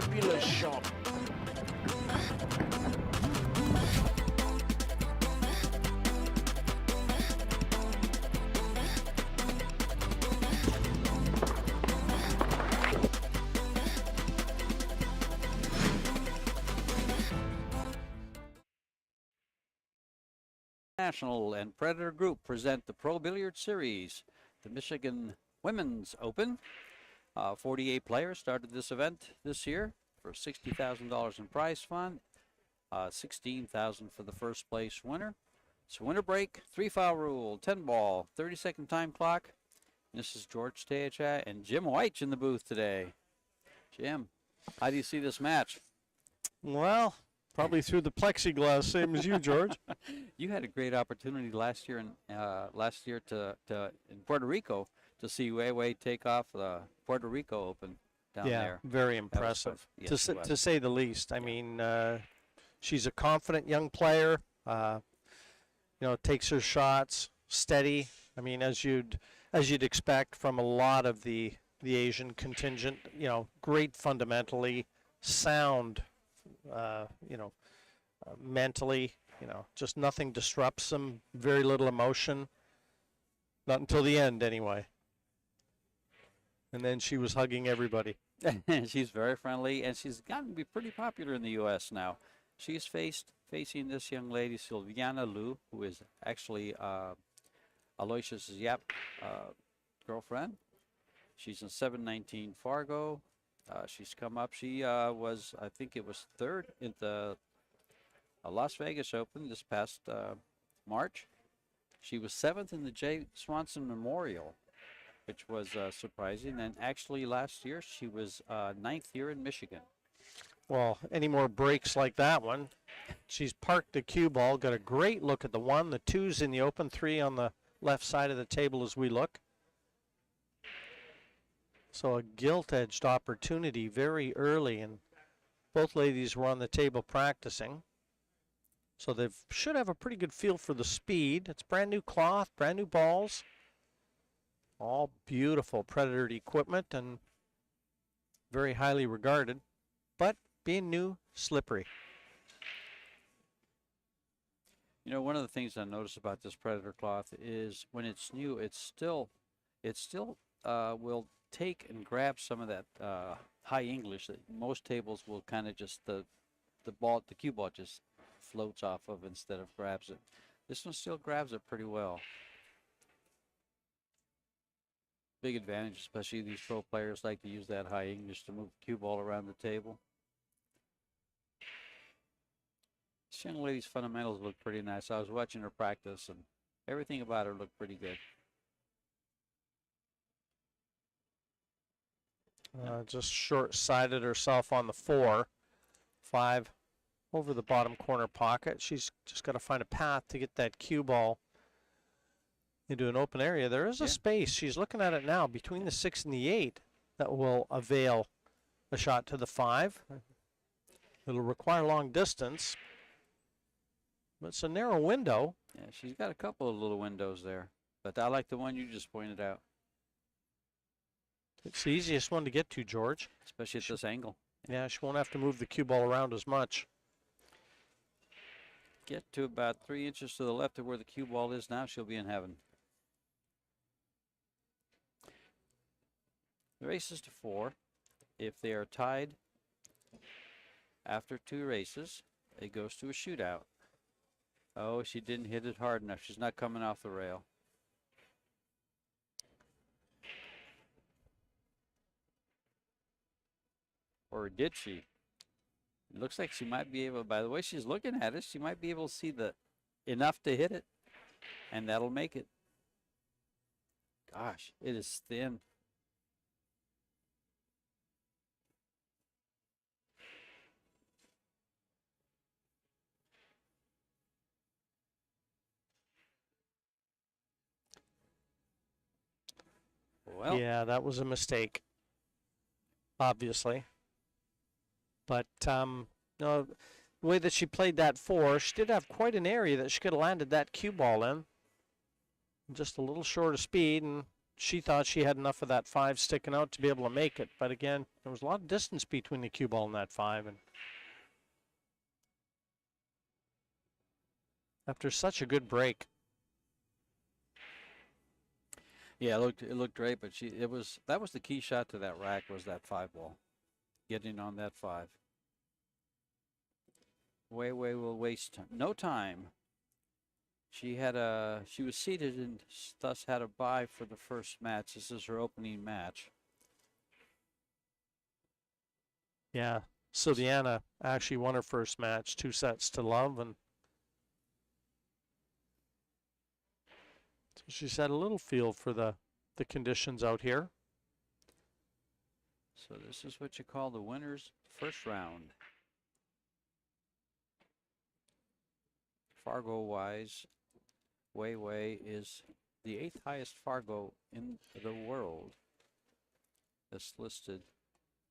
fabulous shot. National and Predator Group present the Pro Billiard Series, the Michigan Women's Open. 48 players started this event this year for $60,000 in prize fund, $16,000 for the first place winner. So winner break, 3-foul rule, 10 ball, 30-second time clock. This is George Teacha and Jim White in the booth today. Jim, how do you see this match? Well, probably through the plexiglass, same as you, George. You had a great opportunity last year to in Puerto Rico to see Wei take off the Puerto Rico Open down there. Yeah, very impressive, yes, to say the least. I mean, she's a confident young player. Takes her shots steady. I mean, as you'd expect from a lot of the Asian contingent. Great fundamentally, sound. Mentally, just nothing disrupts them. Very little emotion. Not until the end, anyway. And then she was hugging everybody. She's very friendly, and she's gotten to be pretty popular in the U.S. now. She's facing this young lady, Silviana Liu, who is actually Aloysius Yap girlfriend. She's in 719 Fargo. She's come up. She was, I think it was third in the Las Vegas Open this past March. She was seventh in the Jay Swanson Memorial, which was surprising. And actually last year she was ninth here in Michigan. Well, any more breaks like that one. She's parked the cue ball, got a great look at the 1, the 2's in the open, 3 on the left side of the table as we look. So a gilt-edged opportunity very early, and both ladies were on the table practicing. So they should have a pretty good feel for the speed. It's brand new cloth, brand new balls. All beautiful Predator equipment and very highly regarded, but being new, slippery. One of the things I noticed about this Predator cloth is when it's new, it still will take and grab some of that high English that most tables will kind of just the cue ball just floats off of instead of grabs it. This one still grabs it pretty well. Big advantage, especially these pro players like to use that high English to move the cue ball around the table. This young lady's fundamentals look pretty nice. I was watching her practice and everything about her looked pretty good. Just short-sided herself on the 4. 5 over the bottom corner pocket. She's just got to find a path to get that cue ball into an open area. There is a space. She's looking at it now between the 6 and the 8 that will avail a shot to the 5. It'll require long distance, but it's a narrow window. Yeah, she's got a couple of little windows there, but I like the one you just pointed out. It's the easiest one to get to, George. Especially at this angle. Yeah, she won't have to move the cue ball around as much. Get to about 3 inches to the left of where the cue ball is now, she'll be in heaven. The race is to 4. If they are tied after 2 races, it goes to a shootout. Oh, she didn't hit it hard enough. She's not coming off the rail. Or did she? It looks like she might be able, by the way she's looking at it, she might be able to see enough to hit it, and that'll make it. Gosh, it is thin. Well, yeah, that was a mistake, obviously. But the way that she played that 4, she did have quite an area that she could have landed that cue ball in. Just a little short of speed, and she thought she had enough of that 5 sticking out to be able to make it. But again, there was a lot of distance between the cue ball and that 5. And after such a good break. Yeah, it looked great, but that was the key shot to that rack, was that 5 ball. Getting on that 5. Wei Wei will waste no time. She was seated and thus had a bye for the first match. This is her opening match. Yeah, Silviana actually won her first match, 2 sets to love, and so she's had a little feel for the conditions out here. So this is what you call the winner's first round. Fargo-wise, Wei Wei is the 8th highest Fargo in the world that's listed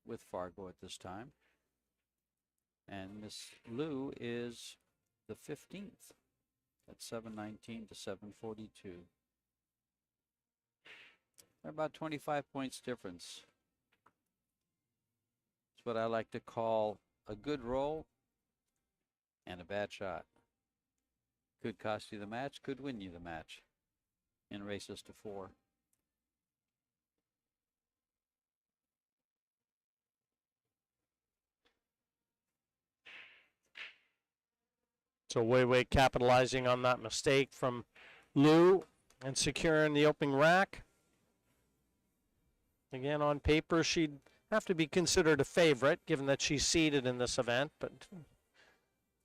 with Fargo at this time. And Miss Liu is the 15th at 719 to 742. They're about 25 points difference. It's what I like to call a good roll and a bad shot. Could cost you the match, could win you the match in races to 4. So Wei Wei capitalizing on that mistake from Liu and securing the opening rack. Again, on paper, she'd have to be considered a favorite, given that she's seeded in this event, but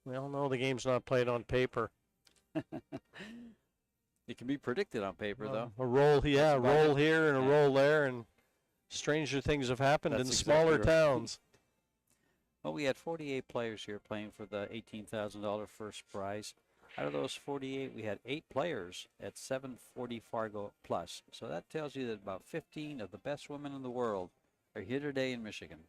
we all know the game's not played on paper. It can be predicted on paper, though. A roll, yeah, a roll it. here and a Yeah. roll there, and stranger things have happened That's in exactly smaller right. towns. Well, we had 48 players here playing for the $18,000 first prize. Out of those 48, we had 8 players at 740 Fargo plus. So that tells you that about 15 of the best women in the world are here today in Michigan,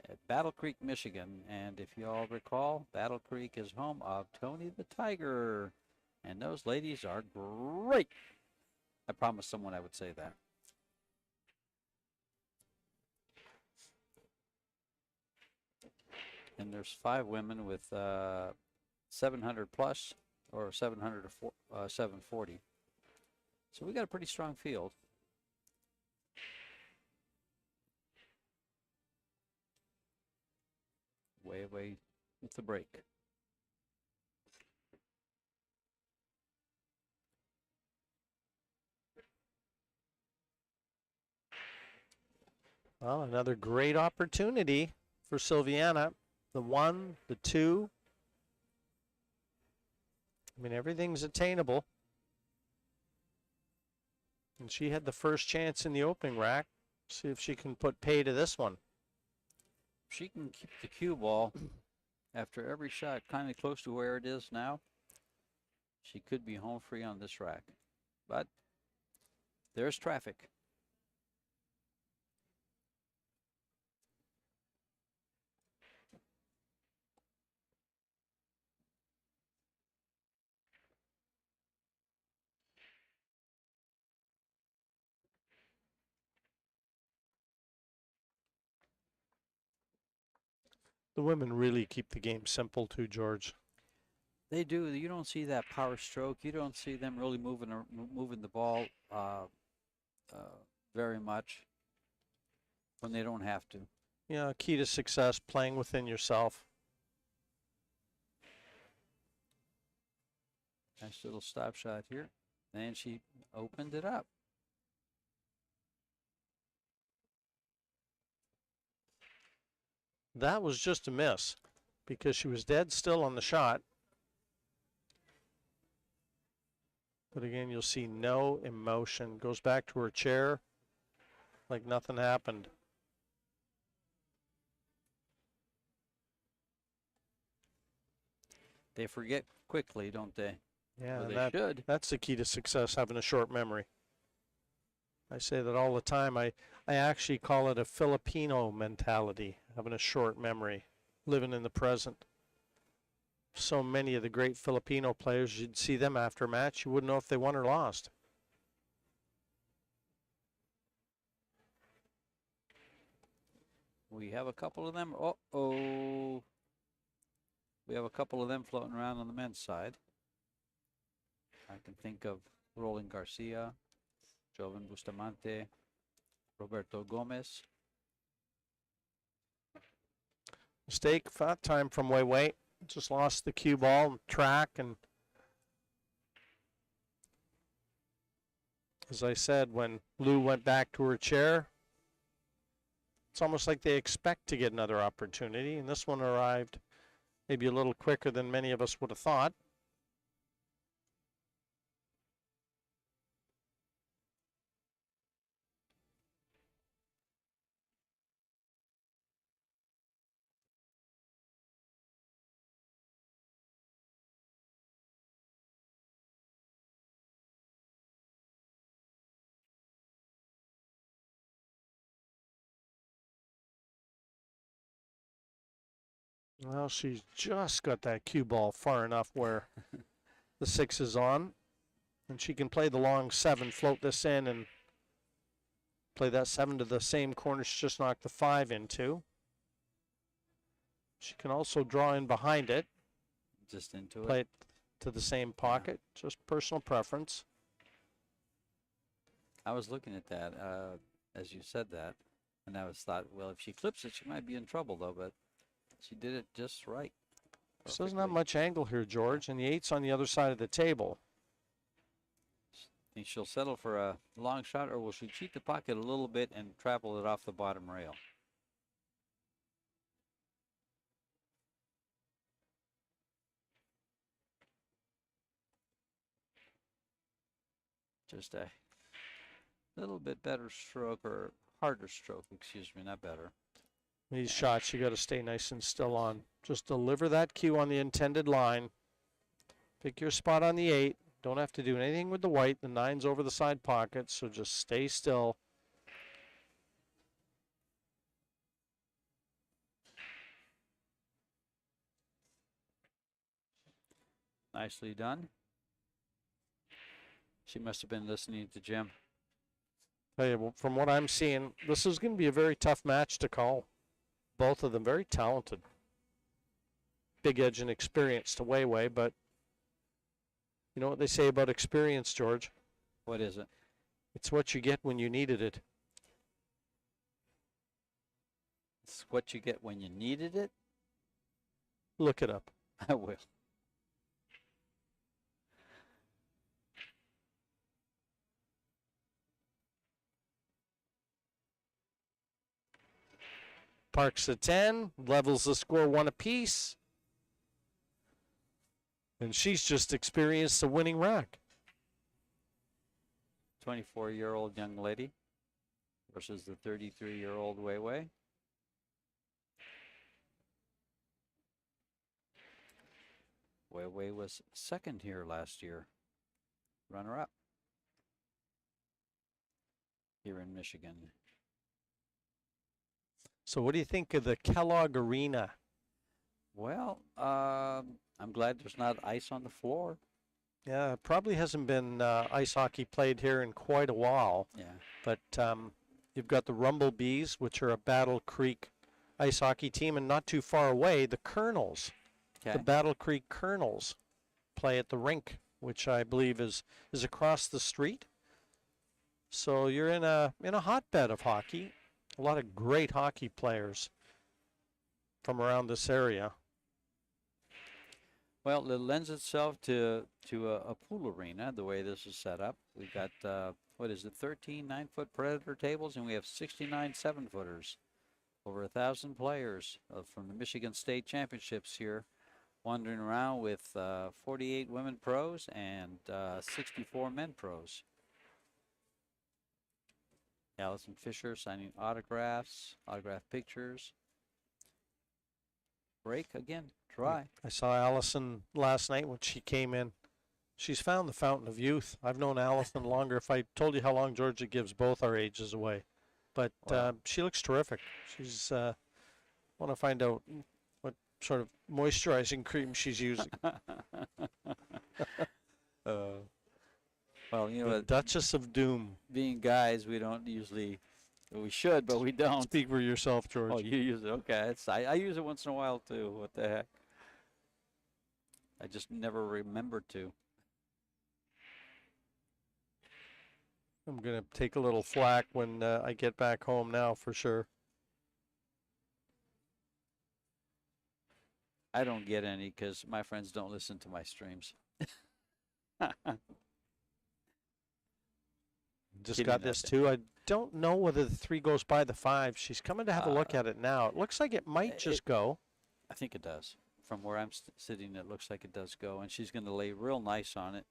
at Battle Creek, Michigan. And if you all recall, Battle Creek is home of Tony the Tiger. And those ladies are great. I promised someone I would say that. And there's 5 women with 700 plus, or 700 to 740. So we got a pretty strong field. Wei Wei with the break. Well, another great opportunity for Silviana. The 1, the 2. I mean, everything's attainable. And she had the first chance in the opening rack. See if she can put pay to this one. She can keep the cue ball after every shot kind of close to where it is now. She could be home free on this rack. But there's traffic. The women really keep the game simple too, George. They do. You don't see that power stroke. You don't see them really moving the ball very much when they don't have to. Yeah, key to success, playing within yourself. Nice little stop shot here. And she opened it up. That was just a miss because she was dead still on the shot. But again, you'll see no emotion. Goes back to her chair like nothing happened. They forget quickly, don't they? Yeah, Or they should. That's the key to success, having a short memory. I say that all the time. I actually call it a Filipino mentality, having a short memory, living in the present. So many of the great Filipino players, you'd see them after a match, you wouldn't know if they won or lost. We have a couple of them. Uh-oh. We have a couple of them floating around on the men's side. I can think of Roland Garcia, Jovan Bustamante, Roberto Gomez. Mistake, fat time from Wei. Just lost the cue ball and track, and as I said, when Lou went back to her chair, it's almost like they expect to get another opportunity, and this one arrived maybe a little quicker than many of us would have thought. Well, she's just got that cue ball far enough where the 6 is on, and she can play the long 7, float this in, and play that 7 to the same corner she just knocked the 5 into. She can also draw in behind it. Just into play it to the same pocket, just personal preference. I was looking at that as you said that, and I was thought, well, if she clips it, she might be in trouble, though, but she did it just right. This doesn't have much angle here, George, and the 8's on the other side of the table. Think she'll settle for a long shot, or will she cheat the pocket a little bit and travel it off the bottom rail? Just a little bit better stroke, or harder stroke, excuse me, not better. These shots, you got to stay nice and still on. Just deliver that cue on the intended line. Pick your spot on the 8. Don't have to do anything with the white. The 9's over the side pocket, so just stay still. Nicely done. She must have been listening to Jim. Hey, well, from what I'm seeing, this is going to be a very tough match to call. Both of them very talented. Big edge and experience to Wei, but you know what they say about experience, George? What is it? It's what you get when you needed it. It's what you get when you needed it? Look it up. I will. Parks the 10, levels the score 1 apiece. And she's just experienced a winning rack. 24-year-old young lady versus the 33-year-old Wei. Wei was second here last year, runner-up here in Michigan. So what do you think of the Kellogg Arena? Well, I'm glad there's not ice on the floor. Yeah, it probably hasn't been ice hockey played here in quite a while. Yeah. But you've got the Rumblebees, which are a Battle Creek ice hockey team, and not too far away, the Colonels. Okay. The Battle Creek Colonels play at the rink, which I believe is across the street. So you're in a hotbed of hockey. A lot of great hockey players from around this area. Well, it lends itself to a pool arena, the way this is set up. We've got, 13 9-foot Predator tables, and we have 69 7-footers. Over 1,000 players from the Michigan State Championships here, wandering around with 48 women pros and 64 men pros. Allison Fisher signing autographs, autograph pictures. Break again, dry. I saw Allison last night when she came in. She's found the fountain of youth. I've known Allison longer. If I told you how long, Georgia gives both our ages away. But wow. She looks terrific. She's want to find out what sort of moisturizing cream she's using. Well, you know, the Duchess of Doom. Being guys, we don't usually We should, but we don't. Speak for yourself, George. Oh, you use it. Okay. I use it once in a while, too. What the heck? I just never remembered to. I'm going to take a little flack when I get back home now, for sure. I don't get any because my friends don't listen to my streams. Just Kidding got that this day. too. I don't know whether the 3 goes by the 5. She's coming to have a look at it now. It looks like it might just go. I think it does. From where I'm sitting, it looks like it does go. And she's going to lay real nice on it.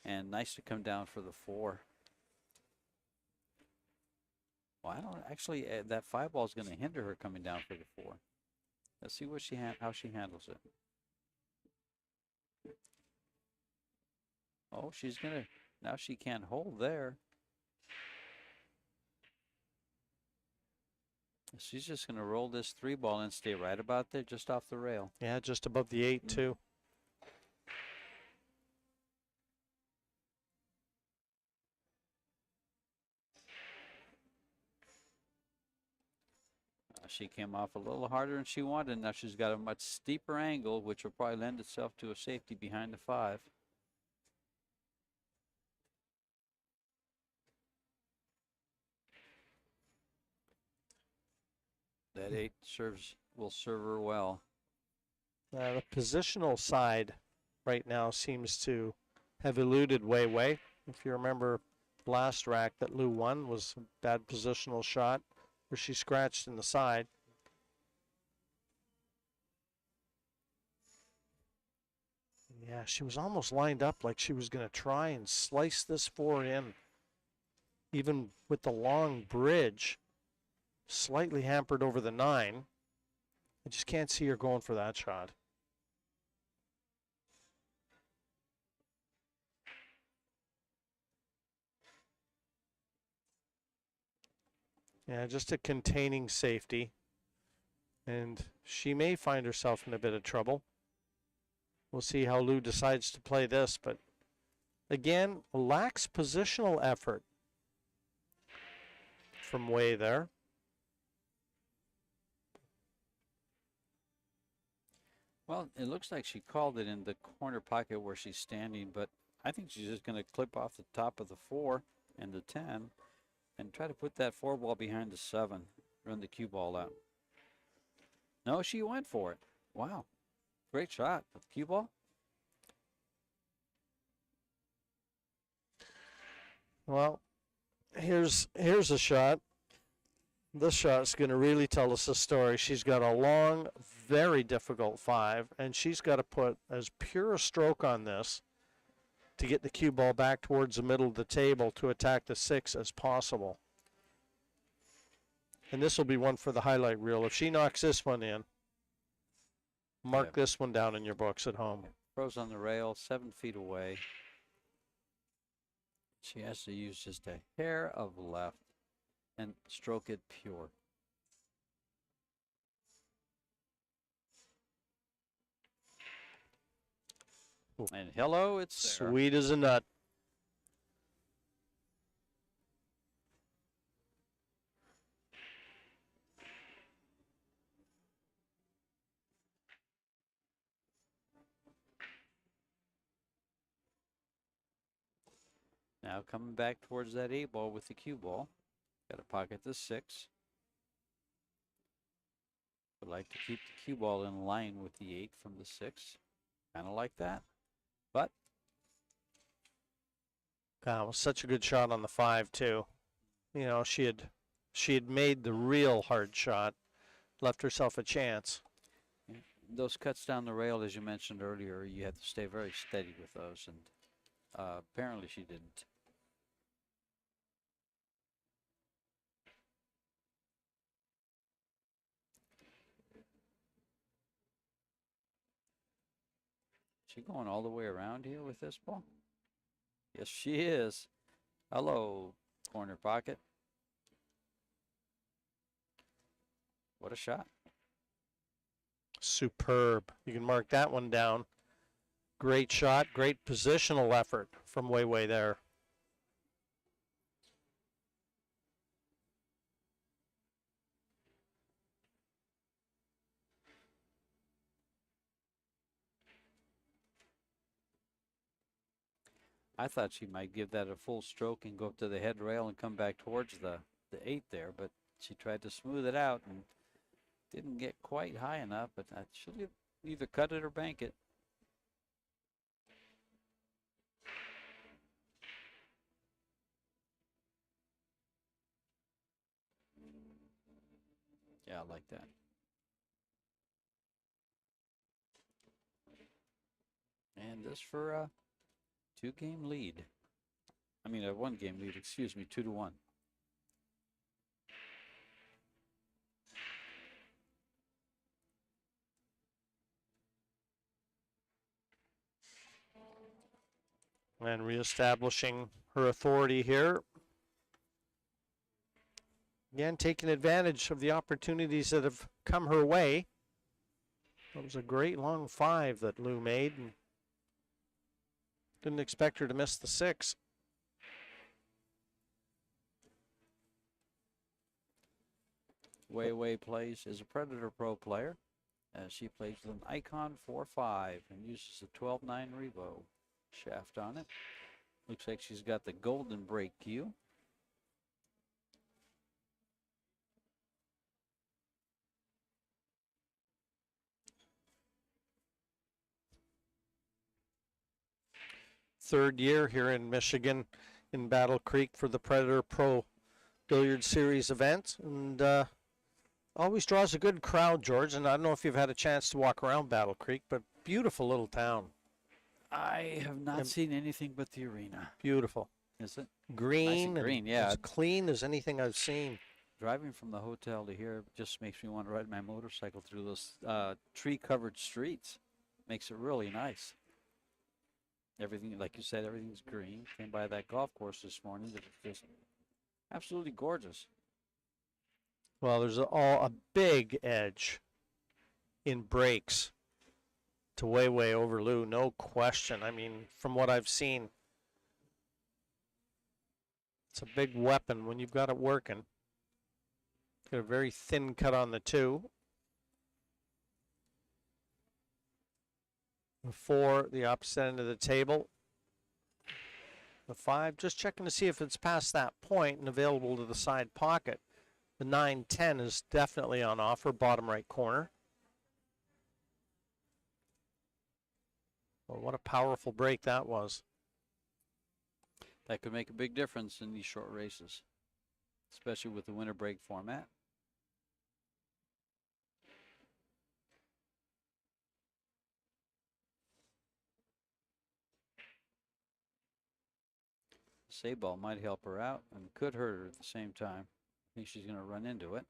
And nice to come down for the 4. Well, I don't actually, that 5 ball is going to hinder her coming down for the 4. Let's see what how she handles it. Oh, she's going to, now she can't hold there. She's just going to roll this 3 ball and stay right about there, just off the rail. Yeah, just above the 8 too. She came off a little harder than she wanted. Now she's got a much steeper angle, which will probably lend itself to a safety behind the 5. That 8 will serve her well. The positional side right now seems to have eluded Wei Wei. If you remember last rack that Lou won was a bad positional shot where she scratched in the side. Yeah, she was almost lined up like she was going to try and slice this 4 in. Even with the long bridge, slightly hampered over the 9. I just can't see her going for that shot. Yeah, just a containing safety. And she may find herself in a bit of trouble. We'll see how Lou decides to play this, but again, lacks positional effort from Wei there. Well, it looks like she called it in the corner pocket where she's standing, but I think she's just going to clip off the top of the 4 and the 10 and try to put that 4 ball behind the 7, run the cue ball out. No, she went for it. Wow. Great shot with the cue ball. Well, here's a shot. This shot's going to really tell us a story. She's got a long, very difficult 5, and she's got to put as pure a stroke on this to get the cue ball back towards the middle of the table to attack the 6 as possible. And this will be one for the highlight reel. If she knocks this one in, mark this one down in your books at home. Throws on the rail, 7 feet away. She has to use just a hair of left and stroke it pure. Ooh. And hello, it's there. Sweet as a nut. Now coming back towards that 8 ball with the cue ball. Got to pocket the 6. Would like to keep the cue ball in line with the 8 from the 6. Kind of like that. But God, it was such a good shot on the 5 too. You know, she had made the real hard shot, left herself a chance. those cuts down the rail, as you mentioned earlier, you have to stay very steady with those, and apparently she didn't. She going all the way around here with this ball? Yes, she is. Hello, corner pocket. What a shot. Superb. You can mark that one down. Great shot, great positional effort from Wei there. I thought she might give that a full stroke and go up to the head rail and come back towards the 8 there, but she tried to smooth it out and didn't get quite high enough, but she'll either cut it or bank it. Yeah, I like that. And this for a 2-game lead. I mean, a 1-game lead, excuse me, 2-1. And reestablishing her authority here. Again, taking advantage of the opportunities that have come her way. That was a great long 5 that Lou made. And didn't expect her to miss the 6. Wei Wei plays is a Predator Pro player. She plays with an Icon 4-5 and uses a 12-9 Revo shaft on it. Looks like she's got the golden brake cue. Third year here in Michigan in Battle Creek for the Predator Pro Billiard Series event, and always draws a good crowd, George. And I don't know if you've had a chance to walk around Battle Creek, but beautiful little town. I have not seen anything but the arena. Beautiful. Is it? Green. Nice green, yeah. As clean as anything I've seen. Driving from the hotel to here just makes me want to ride my motorcycle through those tree-covered streets. Makes it really nice. Everything, like you said, everything's green. Came by that golf course this morning. It's just absolutely gorgeous. Well, there's a big edge in breaks to Wei Wei over Lou, no question. I mean, from what I've seen, it's a big weapon when you've got it working. Got a very thin cut on the 2. The 4, the opposite end of the table. The 5, just checking to see if it's past that point and available to the side pocket. The 9-10 is definitely on offer, bottom right corner. Well, what a powerful break that was. That could make a big difference in these short races, especially with the winter break format. Save ball might help her out and could hurt her at the same time. I think she's going to run into it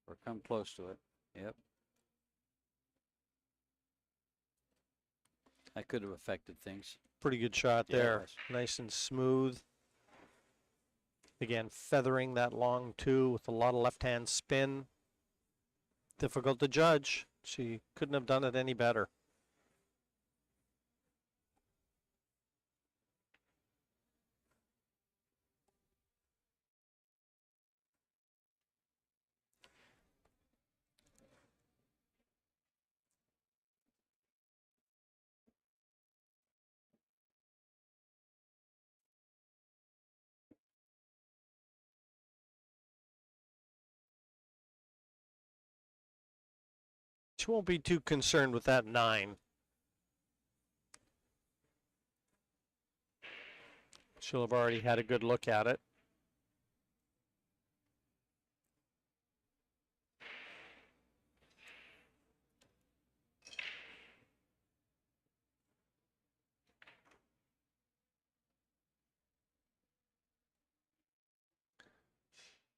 or come close to it. Yep. That could have affected things. Pretty good shot Yeah, there. Nice and smooth. Again, feathering that long 2 with a lot of left-hand spin. Difficult to judge. She couldn't have done it any better. She won't be too concerned with that 9. She'll have already had a good look at it.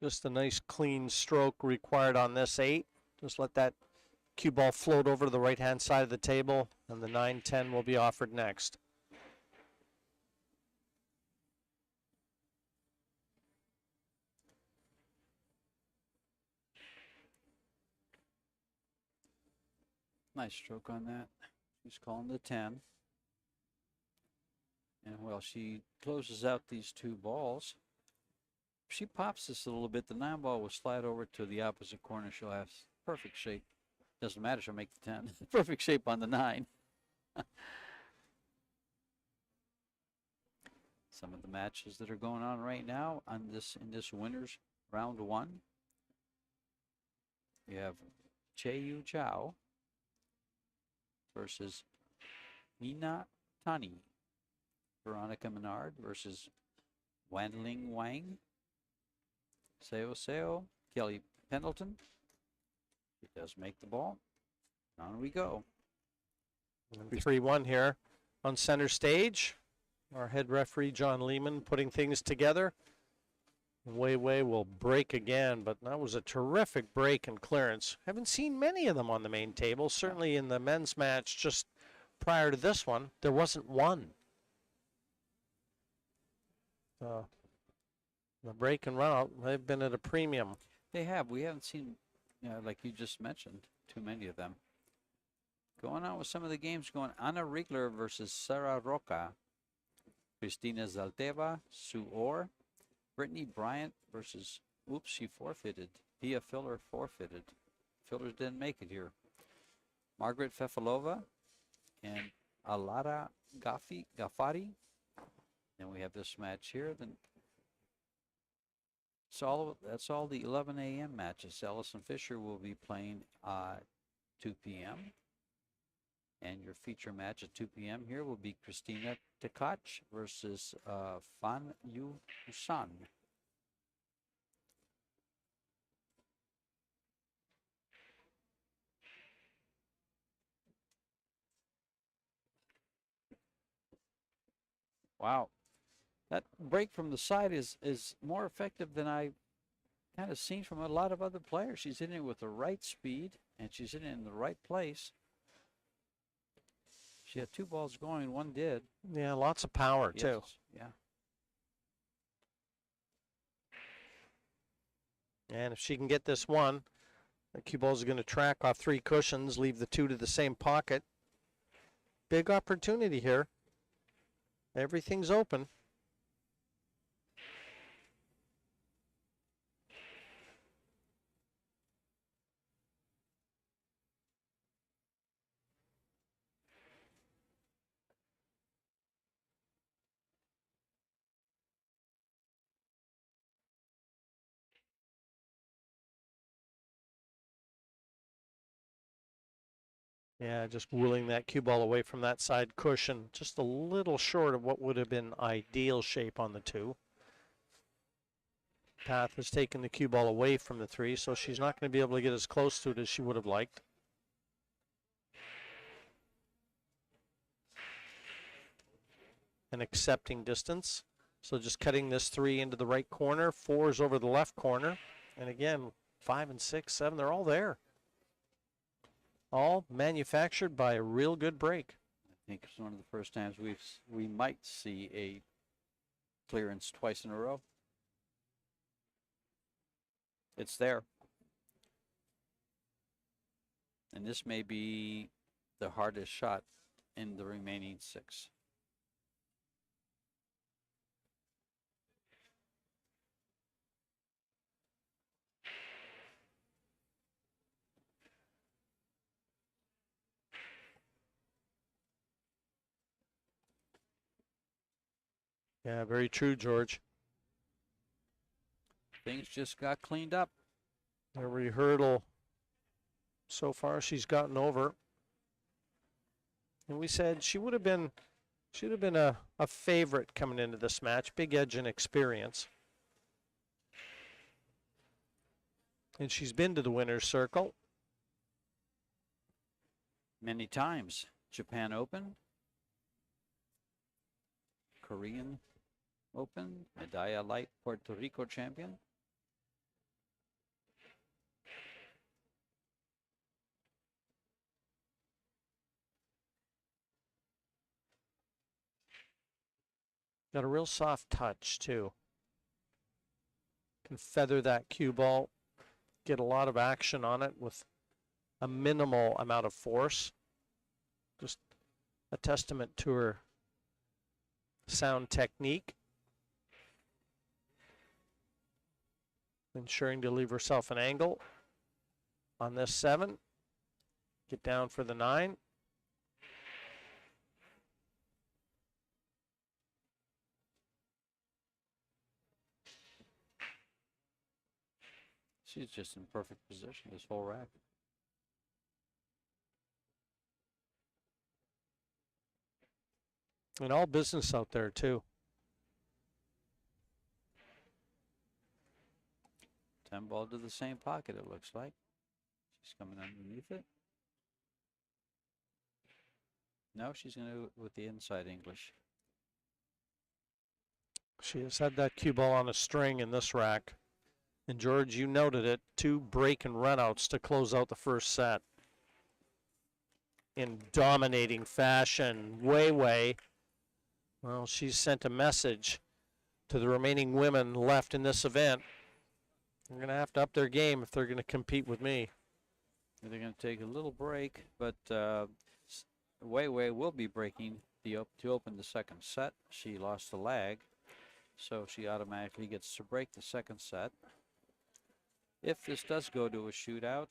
Just a nice clean stroke required on this 8. Just let that cue ball float over to the right-hand side of the table, and the 9-10 will be offered next. Nice stroke on that. She's calling the 10. And while she closes out these 2 balls, if she pops this a little bit, the 9 ball will slide over to the opposite corner. She'll have perfect shape. Doesn't matter, she'll make the 10. Perfect shape on the 9. some of the matches that are going on right now on in this winners round 1. You have Che-Yu Chao versus Nina Tani. Veronica Menard versus Wanling Wang. Seo Seo, Kelly Pendleton. He does make the ball. On we go. 3-1 here on center stage. Our head referee, John Lehman, putting things together. Wei Wei will break again, but that was a terrific break and clearance. Haven't seen many of them on the main table. Certainly in the men's match just prior to this one, there wasn't one. The break and run out, they've been at a premium. They have. We haven't seen, like you just mentioned, too many of them. Going on with some of the games going, Anna Riegler versus Sarah Roca. Christina Zalteva, Sue Orr. Brittany Bryant versus, oops, she forfeited. Pia Filler forfeited. Fillers didn't make it here. Margaret Fefalova and Alada Ghaffari. Then we have this match here. Then that's all the 11 a.m. matches. Allison Fisher will be playing 2 p.m. And your feature match at 2 p.m. here will be Christina Tkach versus Fan Yu San. Wow. That break from the side is more effective than I kind of seen from a lot of other players. She's hitting it with the right speed, and she's hitting it in the right place. She had 2 balls going, one did. Yeah, lots of power, too. Yeah. And if she can get this one, the cue balls are going to track off 3 cushions, leave the 2 to the same pocket. Big opportunity here. Everything's open. Yeah, just wheeling that cue ball away from that side cushion. Just a little short of what would have been ideal shape on the 2. Path has taken the cue ball away from the 3, so she's not going to be able to get as close to it as she would have liked. An accepting distance. So just cutting this 3 into the right corner, 4 is over the left corner. And again, 5 and 6, 7, they're all there. All manufactured by a real good break. I think it's one of the first times we might see a clearance twice in a row. It's there. And this may be the hardest shot in the remaining 6. Yeah, very true, George. Things just got cleaned up. Every hurdle so far she's gotten over. And we said she would have been a favorite coming into this match. Big edge and experience. And she's been to the winner's circle Many times. Japan Open, Korean Open, Medalla Light Puerto Rico champion. Got a real soft touch, too. Can feather that cue ball, get a lot of action on it with a minimal amount of force. Just a testament to her sound technique. Ensuring to leave herself an angle on this 7. Get down for the 9. She's just in perfect position, this whole rack. And all business out there, too. 10 ball to the same pocket, it looks like. She's coming underneath it. No, she's going to do it with the inside English. She has had that cue ball on a string in this rack. And George, you noted it, 2 break and runouts to close out the first set. In dominating fashion, Wei. Well, she's sent a message to the remaining women left in this event. They're going to have to up their game if they're going to compete with me. They're going to take a little break, but Wei will be breaking to open the second set. She lost the lag, so she automatically gets to break the second set. If this does go to a shootout,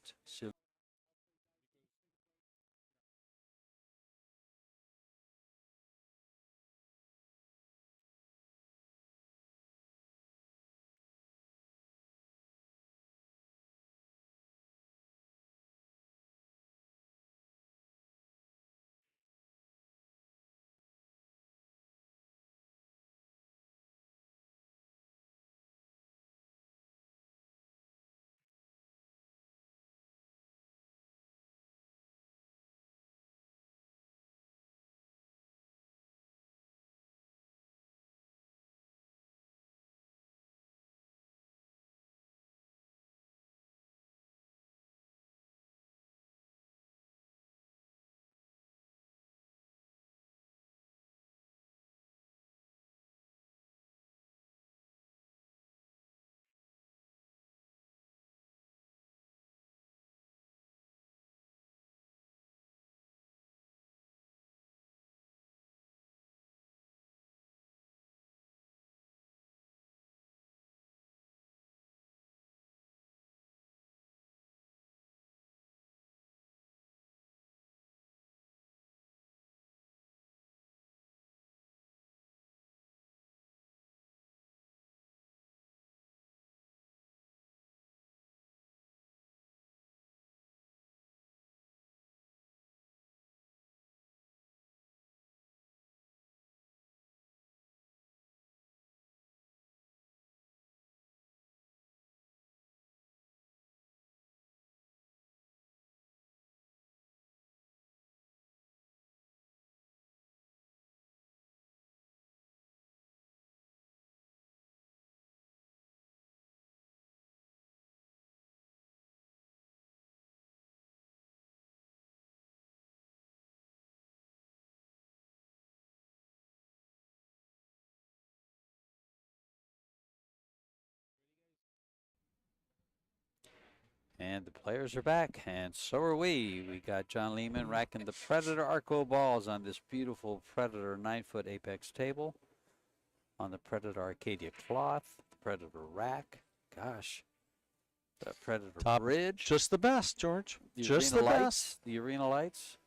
and the players are back, and so are we. We got John Lehman racking the Predator Arco balls on this beautiful Predator 9-foot apex table, on the Predator Arcadia Cloth, the Predator rack. Gosh, the Predator Top bridge. Just the best, George. The Just arena the lights, best. the arena lights.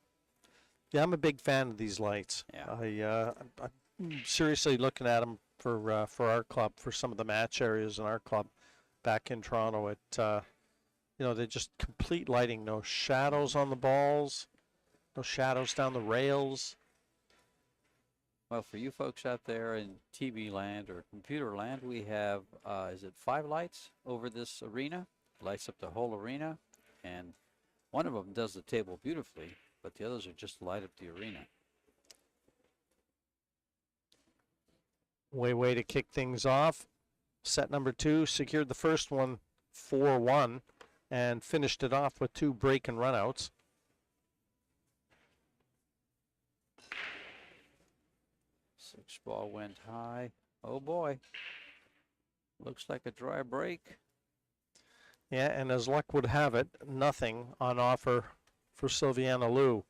Yeah, I'm a big fan of these lights. Yeah. I'm seriously looking at them for our club, for some of the match areas in our club back in Toronto. They're just complete lighting. No shadows on the balls. No shadows down the rails. Well, for you folks out there in TV land or computer land, we have, is it 5 lights over this arena? Lights up the whole arena. And one of them does the table beautifully, but the others are just light up the arena. Way to kick things off. Set number 2 secured the first one 4-1 and finished it off with 2 break and runouts. Six ball went high. Oh boy. Looks like a dry break. Yeah, and as luck would have it, nothing on offer for Silviana Liu.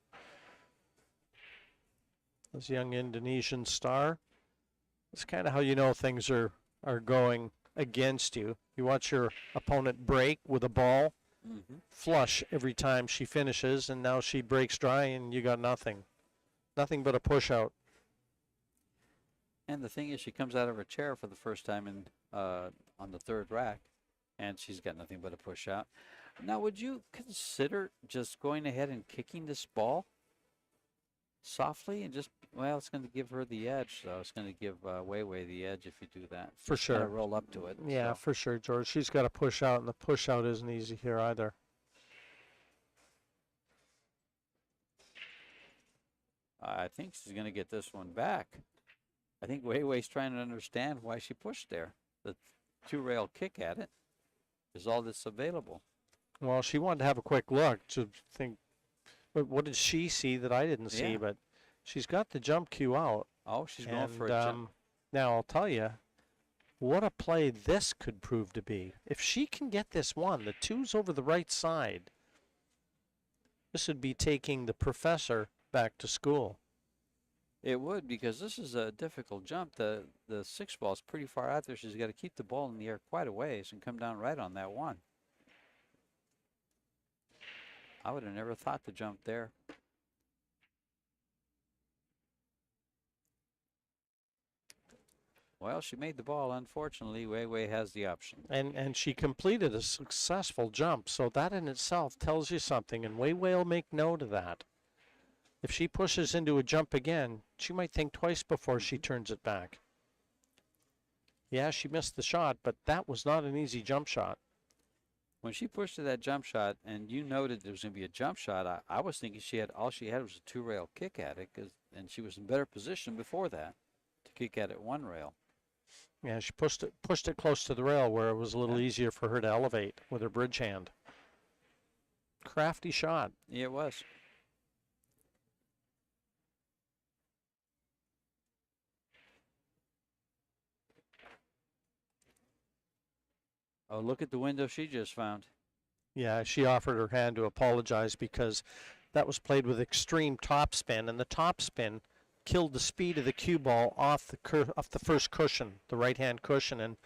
This young Indonesian star. It's kind of how you know things are going against you. You watch your opponent break with a ball, flush every time she finishes, and now she breaks dry and you got nothing. Nothing but a push out. And the thing is, she comes out of her chair for the first time on the third rack. And she's got nothing but a push out. Now, would you consider just going ahead and kicking this ball softly and just, well, it's going to give her the edge, so it's going to give Wei Wei the edge if you do that. For Just kinda sure. roll up to it. Yeah, so. for sure, George. She's got to push out, and the push out isn't easy here either. I think she's going to get this one back. I think Wei Wei's trying to understand why she pushed there. The two-rail kick at it is all that's available. Well, she wanted to have a quick look to think, what did she see that I didn't see? Yeah. But she's got the jump cue out. Oh, she's going And for a jump. now I'll tell you, what a play this could prove to be. If she can get this one, the two's over the right side, this would be taking the professor back to school. It would, because this is a difficult jump. The six ball is pretty far out there. She's got to keep the ball in the air quite a ways and come down right on that one. I would have never thought to jump there. Well, she made the ball. Unfortunately, Wei Wei has the option. And she completed a successful jump, so that in itself tells you something, and Wei Wei will make note of that. If she pushes into a jump again, she might think twice before she turns it back. Yeah, she missed the shot, but that was not an easy jump shot. When she pushed to that jump shot, and you noted there was going to be a jump shot, I was thinking all she had was a two-rail kick at it, and she was in better position before that to kick at it one rail. Yeah, she pushed it close to the rail where it was a little easier for her to elevate with her bridge hand. Crafty shot. Yeah, it was. Oh, look at the window she just found. Yeah, she offered her hand to apologize because that was played with extreme topspin, and the topspin killed the speed of the cue ball off the first cushion, the right-hand cushion, and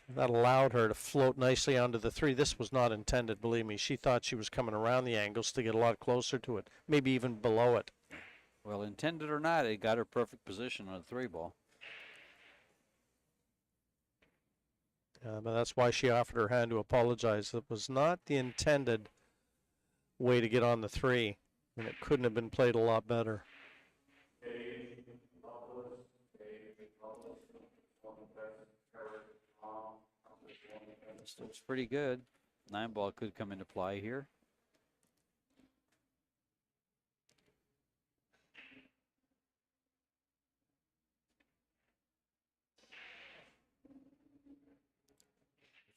that allowed her to float nicely onto the three. This was not intended, believe me. She thought she was coming around the angles to get a lot closer to it, maybe even below it. Well, intended or not, it got her perfect position on a three ball. But that's why she offered her hand to apologize. It was not the intended way to get on the three, and it couldn't have been played a lot better. It's pretty good. 9-ball could come into play here.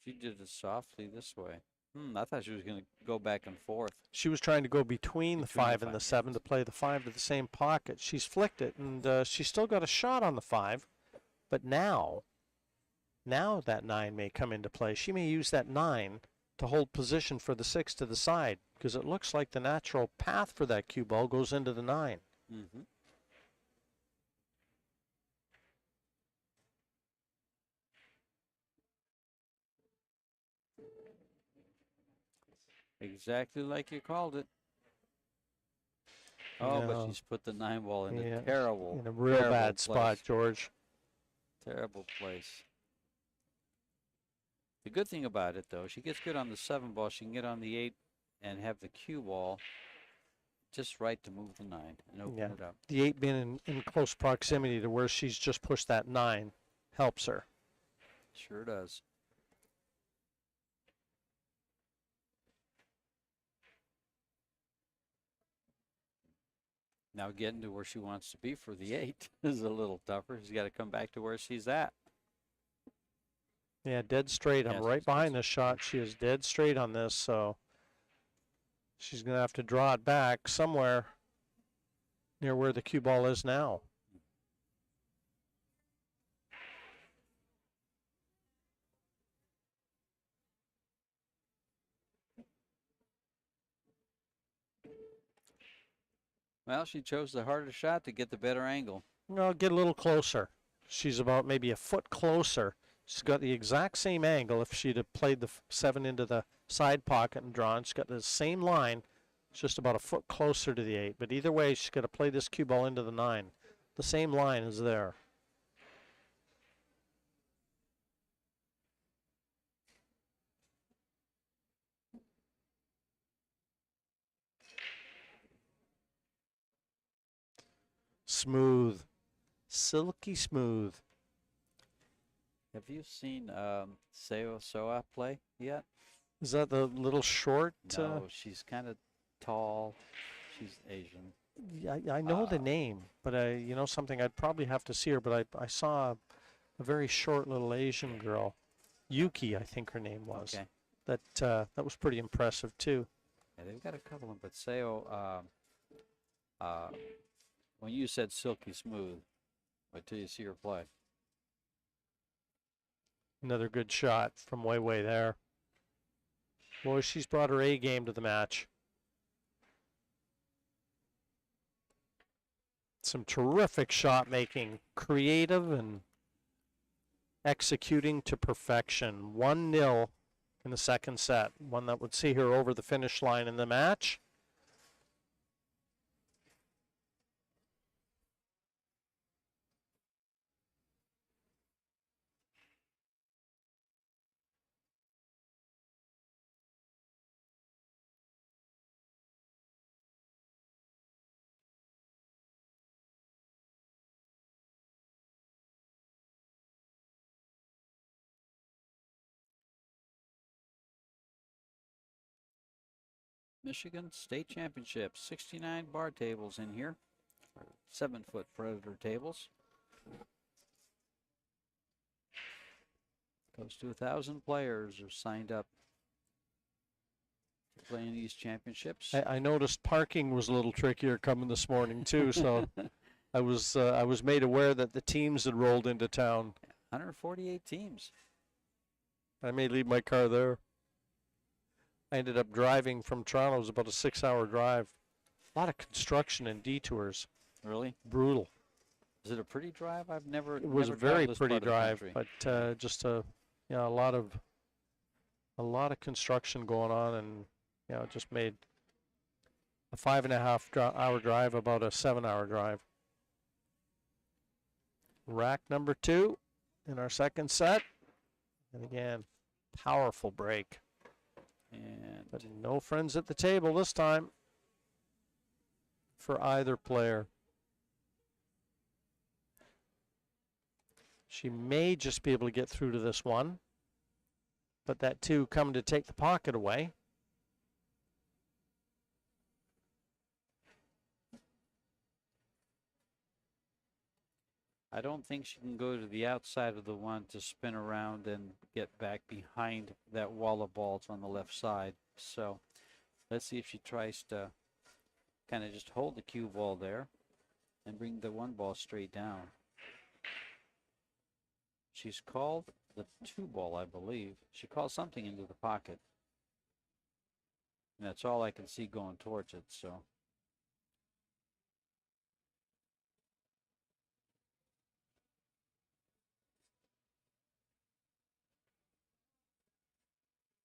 She did it softly this way. I thought she was going to go back and forth. She was trying to go between the 5 and the 7 to play the 5 to the same pocket. She's flicked it, and she's still got a shot on the 5. But now that 9 may come into play. She may use that 9 to hold position for the 6 to the side, because it looks like the natural path for that cue ball goes into the 9. Mm-hmm. Exactly like you called it. Oh, No. but she's put the 9-ball in a terrible, in a real terrible bad place. spot, George. Terrible place. The good thing about it, though, she gets good on the 7-ball. She can get on the 8 and have the cue ball just right to move the 9 and open it up. The 8 being in close proximity to where she's just pushed that 9 helps her. Sure does. Now getting to where she wants to be for the 8 is a little tougher. She's got to come back to where she's at. Yeah, dead straight. I'm Yes, right it's behind this shot. She is dead straight on this, so she's going to have to draw it back somewhere near where the cue ball is now. Well, she chose the harder shot to get the better angle. No, get a little closer. She's about maybe a foot closer. She's got the exact same angle. If she'd have played the 7 into the side pocket and drawn, she's got the same line. It's just about a foot closer to the 8. But either way, she's got to play this cue ball into the 9. The same line is there. smooth. Silky smooth. Have you seen Seo Soa play yet? Is that the little short? No, she's kind of tall. She's Asian. Yeah, I know the name, but you know something, I'd probably have to see her, but I saw a very short little Asian girl. Yuki, I think her name was. Okay. That was pretty impressive too. Yeah, they've got a couple of them, but Seo, when you said silky smooth, wait till you see her play. Another good shot from way there. Boy, she's brought her A game to the match. Some terrific shot making, creative and executing to perfection. 1-0 in the second set, one that would see her over the finish line in the match. Michigan State Championship, 69 bar tables in here, 7-foot Predator tables. Close to 1,000 players are signed up to play in these championships. I noticed parking was a little trickier coming this morning too, so I was made aware that the teams had rolled into town. 148 teams. I may leave my car there. I ended up driving from Toronto. It was about a 6-hour drive. A lot of construction and detours. Really? Brutal. Is it a pretty drive? I've never. It was a never very traveled this pretty part of the drive, country. but just a lot of construction going on, and it just made a 5.5-hour drive about a 7-hour drive. Rack number 2 in our second set, and again, powerful break. And But no friends at the table this time for either player. She may just be able to get through to this one, but that 2 coming to take the pocket away. I don't think she can go to the outside of the 1 to spin around and get back behind that wall of balls on the left side. So let's see if she tries to kind of just hold the cue ball there and bring the 1 ball straight down. She's called the 2 ball, I believe. She called something into the pocket. And that's all I can see going towards it, so.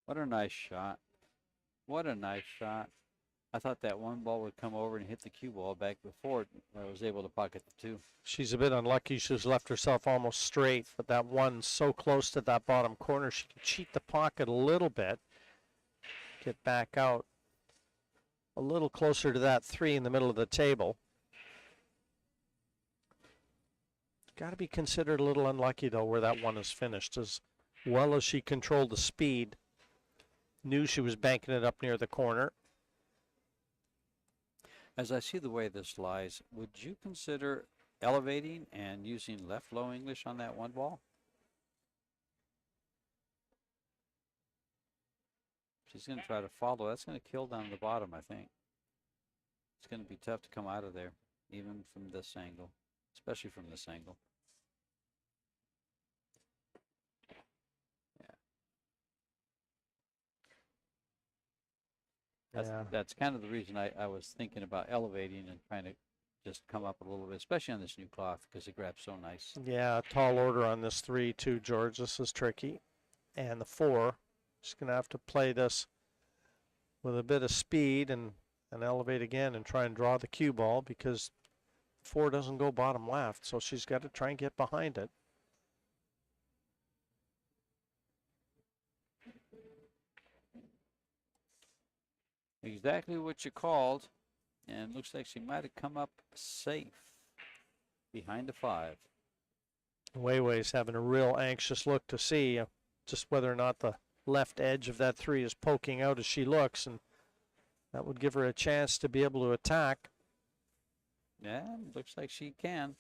What a nice shot. What a nice shot. I thought that 1 ball would come over and hit the cue ball back before it. I was able to pocket the 2. She's a bit unlucky. She's left herself almost straight, but that 1's so close to that bottom corner, she can cheat the pocket a little bit, get back out a little closer to that 3 in the middle of the table. Got to be considered a little unlucky, though, where that 1 is finished. As well as she controlled the speed, knew she was banking it up near the corner. As I see the way this lies, would you consider elevating and using left low English on that 1 ball? She's going to try to follow. That's going to kill down the bottom, I think. It's going to be tough to come out of there, even from this angle, especially from this angle. That's kind of the reason I was thinking about elevating and trying to just come up a little bit, especially on this new cloth, because it grabs so nice. Yeah, tall order on this 3 too, George. This is tricky. And the 4, just going to have to play this with a bit of speed and elevate again and try and draw the cue ball, because 4 doesn't go bottom left, so she's got to try and get behind it. Exactly what you called, and looks like she might have come up safe. behind the 5. Weiwei's having a real anxious look to see just whether or not the left edge of that 3 is poking out as she looks, and that would give her a chance to be able to attack. Yeah, looks like she can.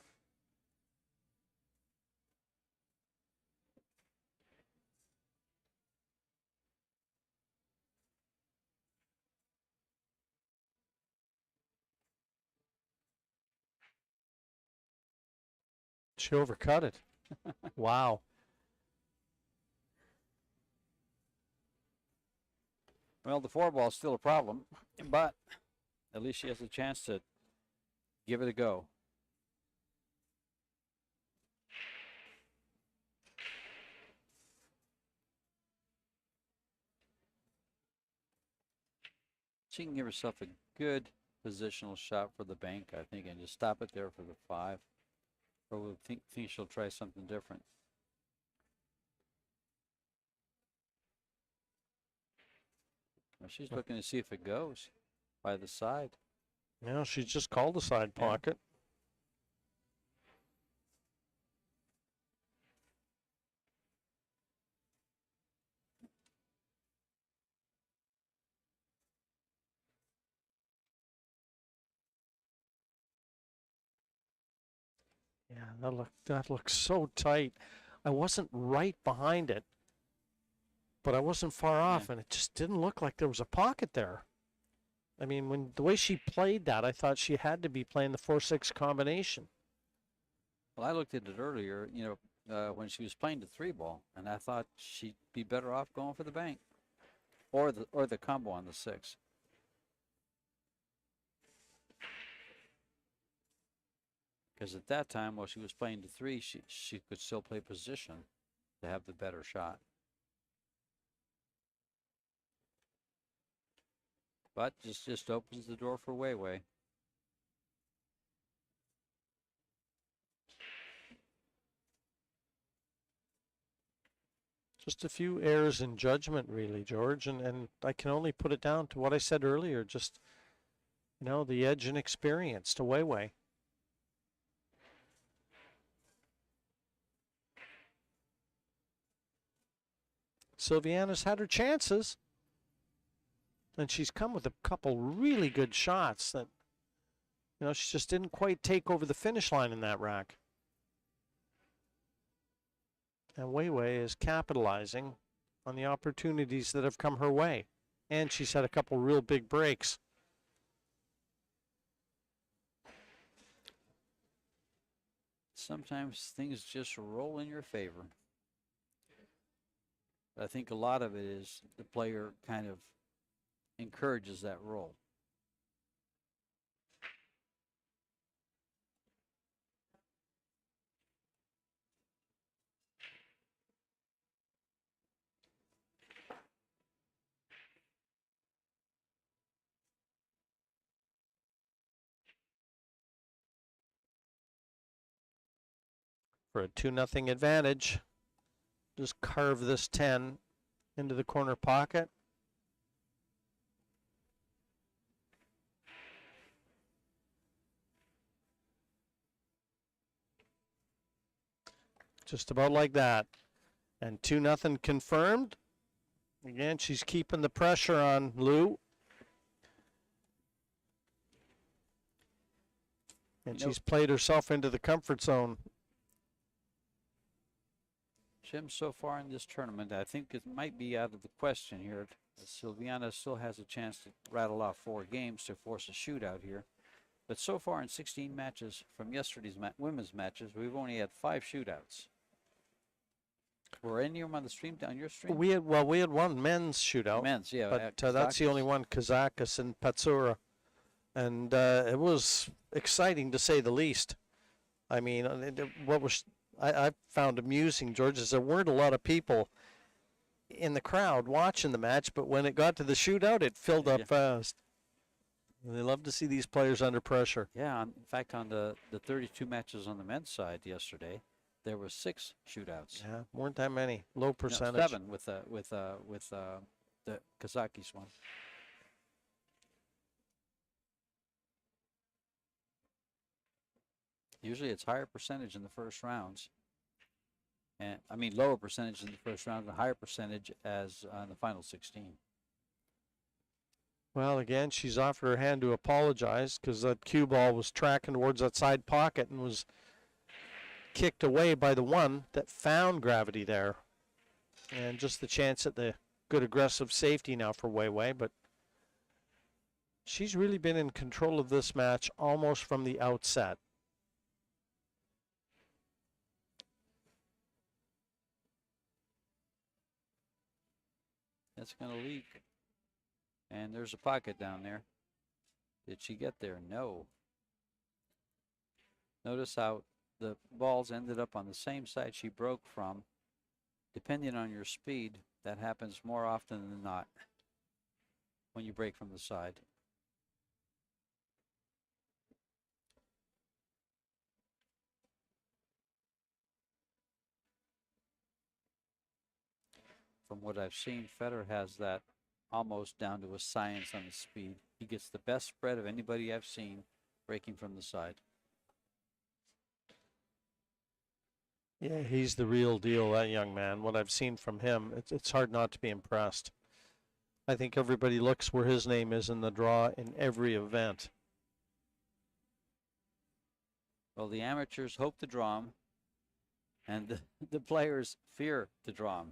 She overcut it. Wow. Well, the 4 ball is still a problem, but at least she has a chance to give it a go. She can give herself a good positional shot for the bank, I think, and just stop it there for the 5. Or we'll think she'll try something different. Well, she's looking to see if it goes by the side. Yeah, she's just called the side Yeah. pocket. Yeah, that looks so tight. I wasn't right behind it, but I wasn't far off, and it just didn't look like there was a pocket there. I mean, when the way she played that, I thought she had to be playing the 4-6 combination. Well, I looked at it earlier, when she was playing the 3 ball, and I thought she'd be better off going for the bank or the combo on the 6. Because at that time, while she was playing the 3, she could still play position to have the better shot. But just opens the door for Weiwei. Just a few errors in judgment, really, George, and I can only put it down to what I said earlier, just, the edge and experience to Weiwei. Silviana's had her chances, and she's come with a couple really good shots that, she just didn't quite take over the finish line in that rack. And Weiwei is capitalizing on the opportunities that have come her way. And she's had a couple real big breaks. Sometimes things just roll in your favor. I think a lot of it is the player kind of encourages that roll. For a 2-0 advantage, just carve this 10 into the corner pocket. Just about like that. And 2-0 confirmed. Again, she's keeping the pressure on Lou. And she's played herself into the comfort zone. Jim, so far in this tournament, I think it might be out of the question here. Silviana still has a chance to rattle off 4 games to force a shootout here. But so far in 16 matches from yesterday's women's matches, we've only had 5 shootouts. Were any of them on the stream, on your stream? We had one men's shootout. Men's, yeah. But that's the only one, Kazakis and Patsura. And it was exciting to say the least. I mean, I found amusing, George, is there weren't a lot of people in the crowd watching the match, but when it got to the shootout, it filled up fast. And they love to see these players under pressure. Yeah, in fact, on the 32 matches on the men's side yesterday, there were 6 shootouts. Yeah, weren't that many. Low percentage. No, 7 with the Kazakis one. Usually it's higher percentage in the first rounds. And I mean lower percentage in the first round and higher percentage as in the final 16. Well, again, she's offered her hand to apologize because that cue ball was tracking towards that side pocket and was kicked away by the one that found gravity there. And just the chance at the good aggressive safety now for Wei Wei, but she's really been in control of this match almost from the outset. That's going to leak. And there's a pocket down there. Did she get there? No. Notice how the balls ended up on the same side she broke from. Depending on your speed, that happens more often than not when you break from the side. From what I've seen, Federer has that almost down to a science on the speed. He gets the best spread of anybody I've seen breaking from the side. Yeah, he's the real deal, that young man. What I've seen from him, it's hard not to be impressed. I think everybody looks where his name is in the draw in every event. Well, the amateurs hope to draw him, and the players fear to draw him.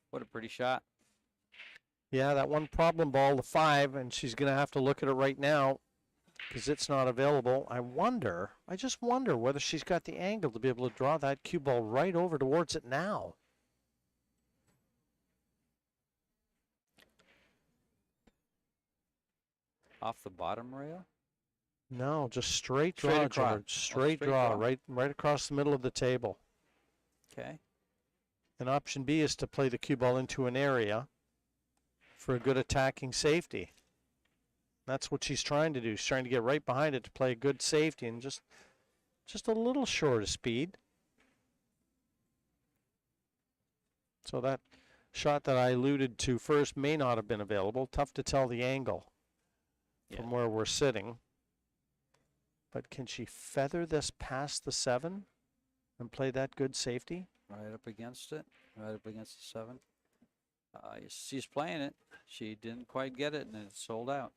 What a pretty shot. Yeah, that one problem ball, the 5, and she's going to have to look at it right now because it's not available. I just wonder whether she's got the angle to be able to draw that cue ball right over towards it now. Off the bottom rail? No, just straight draw, Straight across. George. Straight draw, right across the middle of the table. Okay. And option B is to play the cue ball into an area for a good attacking safety. That's what she's trying to do. She's trying to get right behind it to play a good safety and just a little short of speed. So that shot that I alluded to first may not have been available. Tough to tell the angle from where we're sitting. But can she feather this past the 7 and play that good safety? Right up against it, right up against the 7. She's playing it. She didn't quite get it, and it sold out.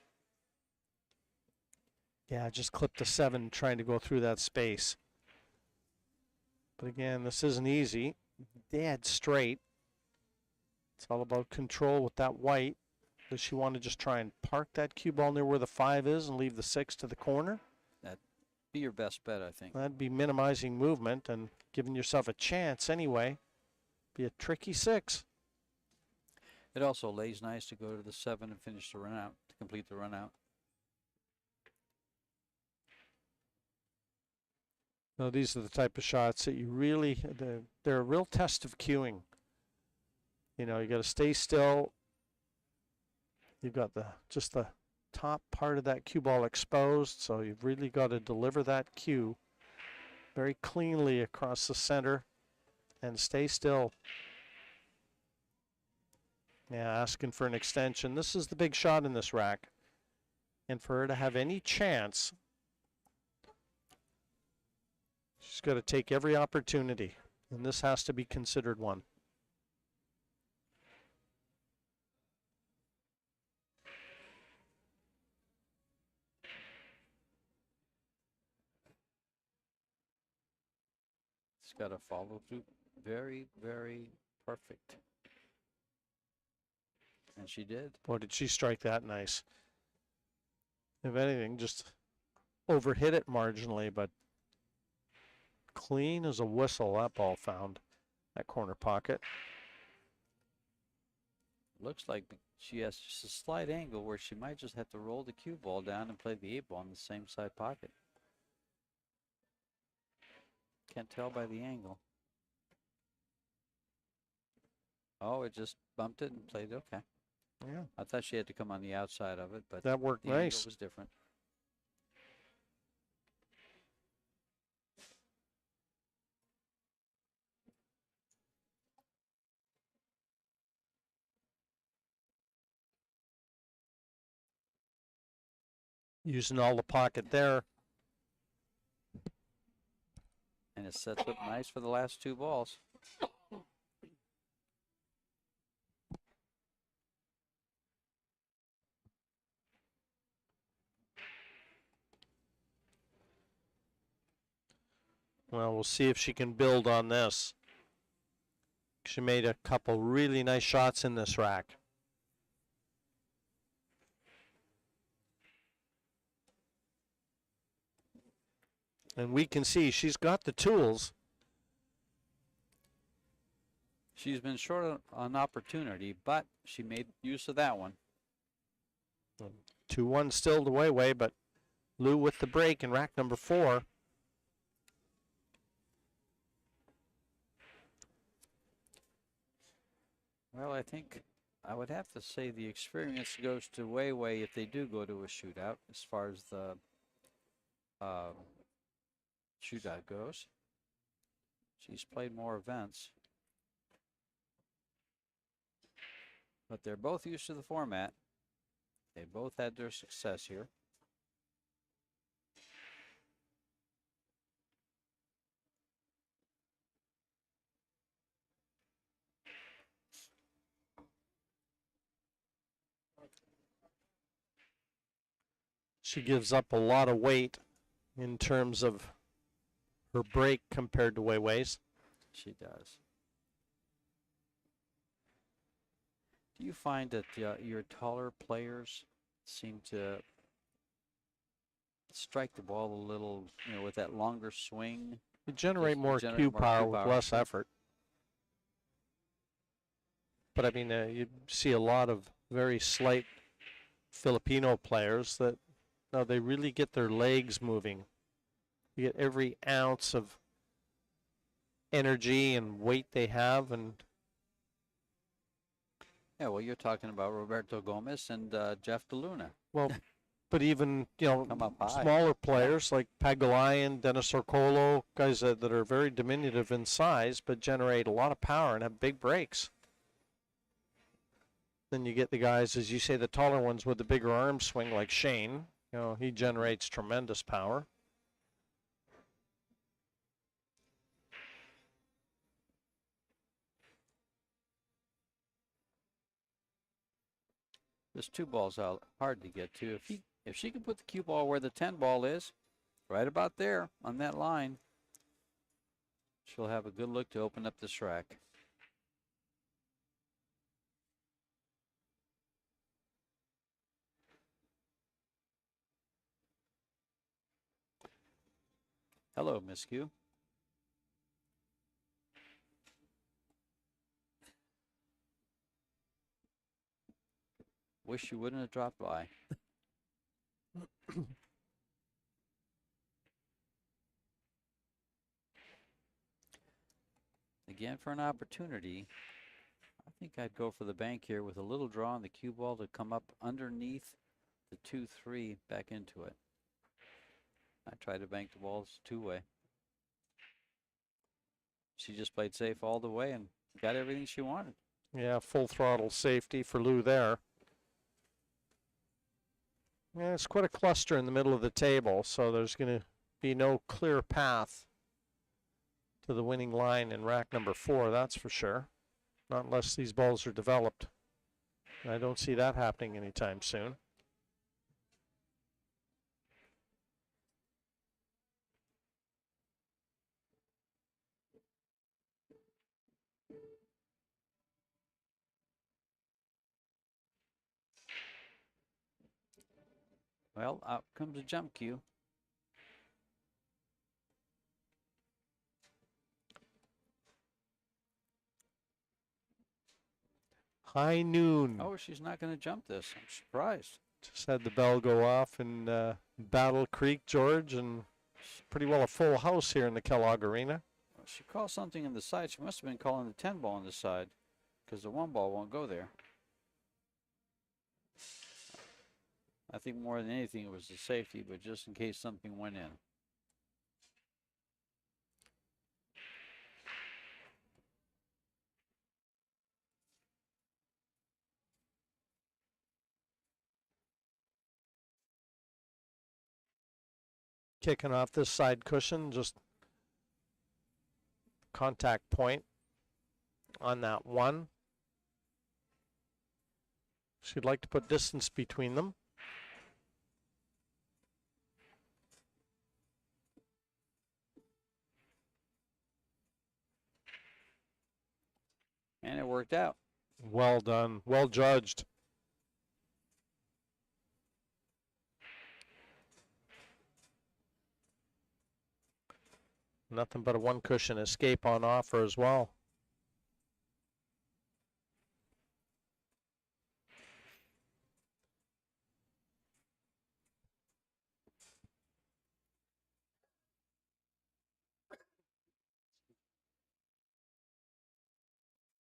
Yeah, just clipped the 7 trying to go through that space. But again, this isn't easy. Dead straight. It's all about control with that white. Does she want to just try and park that cue ball near where the 5 is and leave the 6 to the corner? That'd be your best bet, I think. That'd be minimizing movement and giving yourself a chance anyway. Be a tricky 6. It also lays nice to go to the 7 and finish the run out, to complete the run out. No, these are the type of shots that you really, they're a real test of cueing. You know, you got to stay still. You've got just the top part of that cue ball exposed, so you've really got to deliver that cue very cleanly across the center and stay still. Yeah, asking for an extension. This is the big shot in this rack. And for her to have any chance, she's got to take every opportunity, and this has to be considered one. It's got to follow through very, very perfect. And she did. Boy, did she strike that nice. If anything, just overhit it marginally, but clean as a whistle, that ball found that corner pocket. Looks like she has just a slight angle where she might just have to roll the cue ball down and play the 8 ball in the same side pocket. Can't tell by the angle. Oh, it just bumped it and played it. Okay. Yeah. I thought she had to come on the outside of it, but that worked the nice. angle was different. Using all the pocket there. And it sets up nice for the last two balls. Well, we'll see if she can build on this. She made a couple really nice shots in this rack. And we can see she's got the tools. She's been short on opportunity, but she made use of that one. 2-1 still to Weiwei, but Lou with the break in rack number 4. Well, I think I would have to say the experience goes to Weiwei if they do go to a shootout, as far as the shootout goes. She's played more events. But they're both used to the format. They both had their success here. She gives up a lot of weight in terms of her break compared to Weiwei's. She does. Do you find that your taller players seem to strike the ball a little, with that longer swing? You generate Just more generate cue more power cue with power. less effort. But I mean, you see a lot of very slight Filipino players that they really get their legs moving. You get every ounce of energy and weight they have, and Yeah, well, you're talking about Roberto Gomez and Jeff DeLuna. well, but even Come up high. smaller players like Pagulayan, Dennis Orcolo, guys that are very diminutive in size but generate a lot of power and have big breaks. Then you get the guys, as you say, the taller ones with the bigger arm swing, like Shane. He generates tremendous power. This 2 ball's out hard to get to. If she can put the cue ball where the 10 ball is, right about there on that line, she'll have a good look to open up this rack. Hello, Miss Q. Wish you wouldn't have dropped by. Again, for an opportunity, I think I'd go for the bank here with a little draw on the cue ball to come up underneath the 2-3 back into it. I tried to bank the balls 2-way. She just played safe all the way and got everything she wanted. Yeah, full throttle safety for Lou there. Yeah, it's quite a cluster in the middle of the table, so there's going to be no clear path to the winning line in rack number 4, that's for sure. Not unless these balls are developed. I don't see that happening anytime soon. Well, out comes a jump cue. High noon. Oh, she's not going to jump this. I'm surprised. Just had the bell go off in Battle Creek, George, and pretty well a full house here in the Kellogg Arena. Well, she called something in the side. She must have been calling the 10 ball on the side because the 1 ball won't go there. I think more than anything it was the safety, but just in case something went in. Kicking off this side cushion, just contact point on that one. She'd like to put distance between them. And it worked out. Well done. Well judged. Nothing but a one cushion escape on offer as well.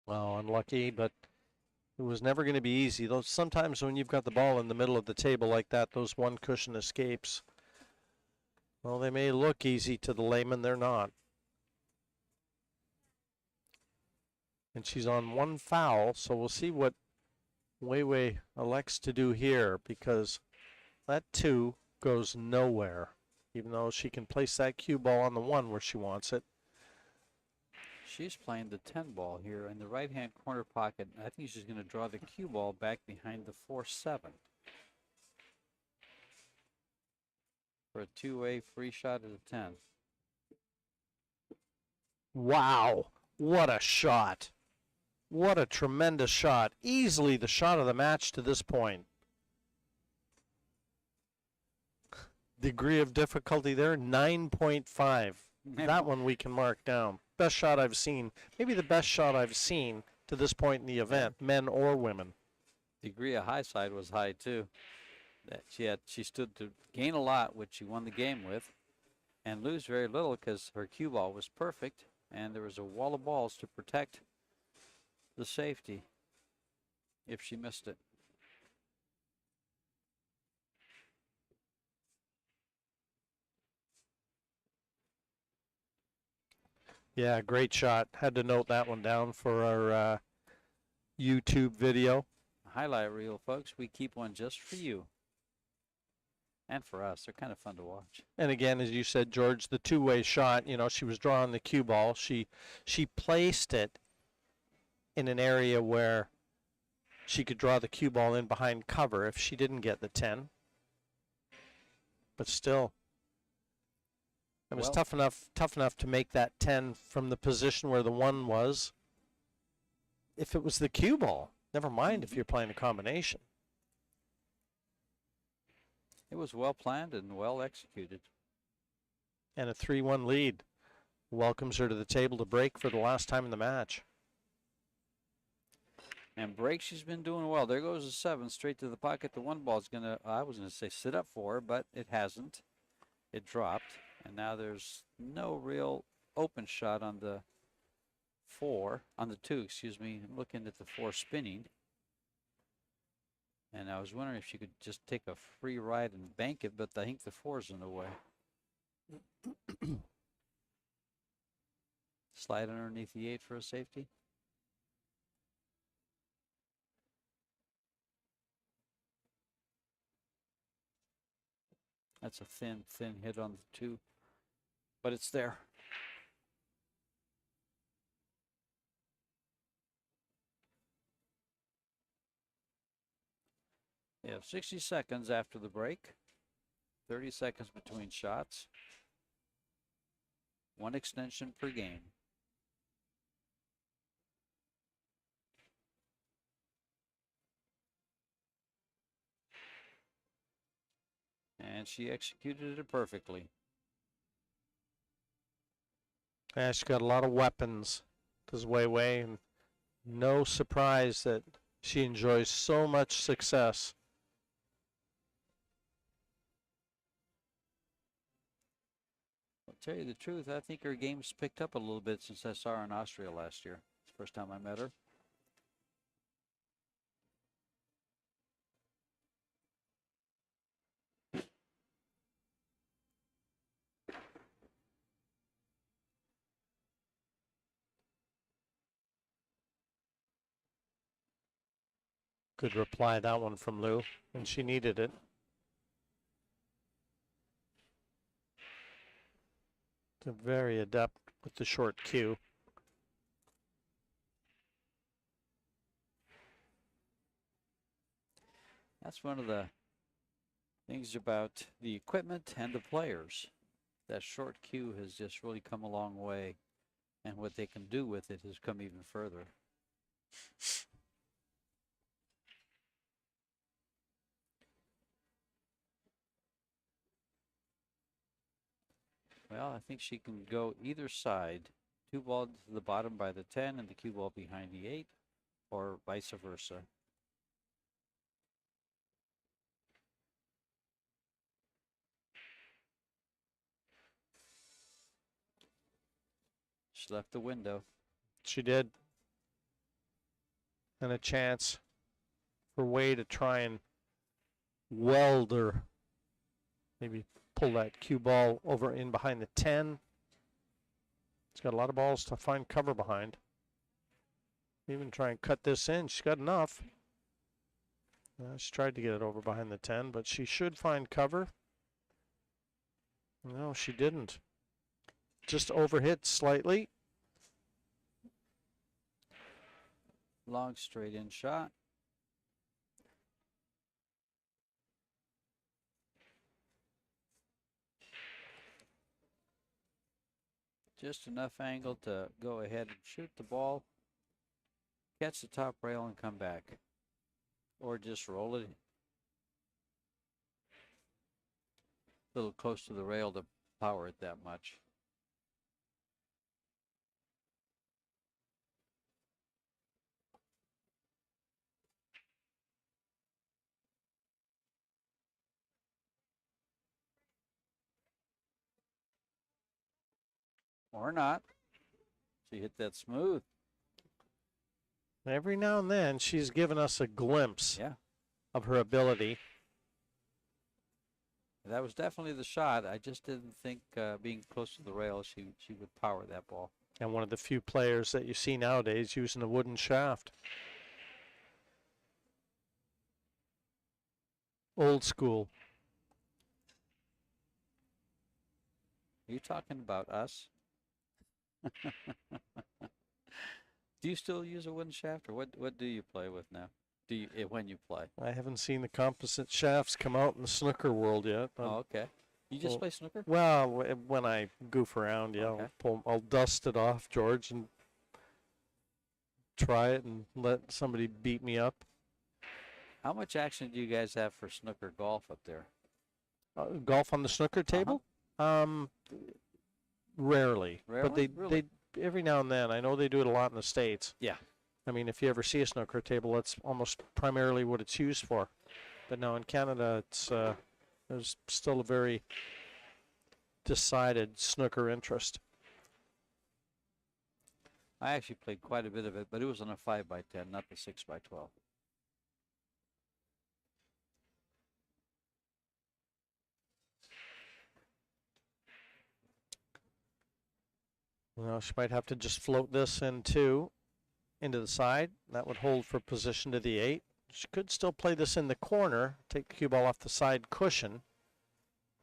Well, unlucky, but it was never going to be easy. Those sometimes when you've got the ball in the middle of the table like that, those one cushion escapes, well, they may look easy to the layman. They're not. And she's on one foul, so we'll see what Weiwei elects to do here, because that 2 goes nowhere, even though she can place that cue ball on the 1 where she wants it. She's playing the 10 ball here in the right-hand corner pocket. I think she's going to draw the cue ball back behind the 4-7 for a two-way free shot at a 10. Wow, what a shot. What a tremendous shot. Easily the shot of the match to this point. Degree of difficulty there, 9.5. That one we can mark down. Best shot I've seen. Maybe the best shot I've seen to this point in the event, men or women. Degree of high side was high too. That she stood to gain a lot, which she won the game with, and lose very little because her cue ball was perfect, and there was a wall of balls to protect the safety if she missed it. Yeah, great shot. Had to note that one down for our YouTube video. Highlight reel, folks. We keep one just for you and for us. They're kind of fun to watch. And again, as you said, George, the two-way shot, you know, she was drawing the cue ball. She placed it in an area where she could draw the cue ball in behind cover if she didn't get the 10. But still, it was tough enough to make that 10 from the position where the 1 was. If it was the cue ball, never mind if you're playing a combination. It was well planned and well executed. And a 3-1 lead welcomes her to the table to break for the last time in the match. And break, she's been doing well. There goes a 7 straight to the pocket. The 1 ball is going to, I was going to say sit up for her, but it hasn't. It dropped. And now there's no real open shot on the 2, excuse me. I'm looking at the 4 spinning. And I was wondering if she could just take a free ride and bank it, but I think the 4's in the way. Slide underneath the 8 for a safety. That's a thin hit on the 2, but it's there. You have 60 seconds after the break, 30 seconds between shots, 1 extension per game. And she executed it perfectly. Yeah, she's got a lot of weapons, does Weiwei, and no surprise that she enjoys so much success. I'll tell you the truth, I think her game's picked up a little bit since I saw her in Austria last year. It's the first time I met her. Good reply, that one from Lou, and she needed it. They're very adept with the short cue. That's one of the things about the equipment and the players. That short cue has just really come a long way, and what they can do with it has come even further. Well, I think she can go either side. 2 ball to the bottom by the 10 and the cue ball behind the 8, or vice versa. She left the window. She did. And a chance for Way to try and weld or maybe pull that cue ball over in behind the 10. She's got a lot of balls to find cover behind. Even try and cut this in. She's got enough. She tried to get it over behind the 10, but she should find cover. No, she didn't. Just overhit slightly. Long straight in shot. Just enough angle to go ahead and shoot the ball, catch the top rail and come back. Or just roll it a little close to the rail to power it that much. Or not. She hit that smooth. Every now and then, she's given us a glimpse Yeah. of her ability. That was definitely the shot. I just didn't think being close to the rail, she would power that ball. And one of the few players that you see nowadays using a wooden shaft. Old school. Are you talking about us? Do you still use a wooden shaft, or what do you play with now? Do you when you play? I haven't seen the composite shafts come out in the snooker world yet. Oh, okay. You just play snooker? Well, when I goof around, yeah, Okay. I'll dust it off, George, and try it and let somebody beat me up. How much action do you guys have for snooker golf up there? Golf on the snooker table? Rarely. But Really? they every now and then. I know they do it a lot in the States. Yeah. I mean, if you ever see a snooker table, that's almost primarily what it's used for. But now in Canada, it's there's still a very decided snooker interest. I actually played quite a bit of it, but it was on a 5x10, not the 6x12. Well, she might have to just float this into the side. That would hold for position to the 8. She could still play this in the corner, take the cue ball off the side cushion.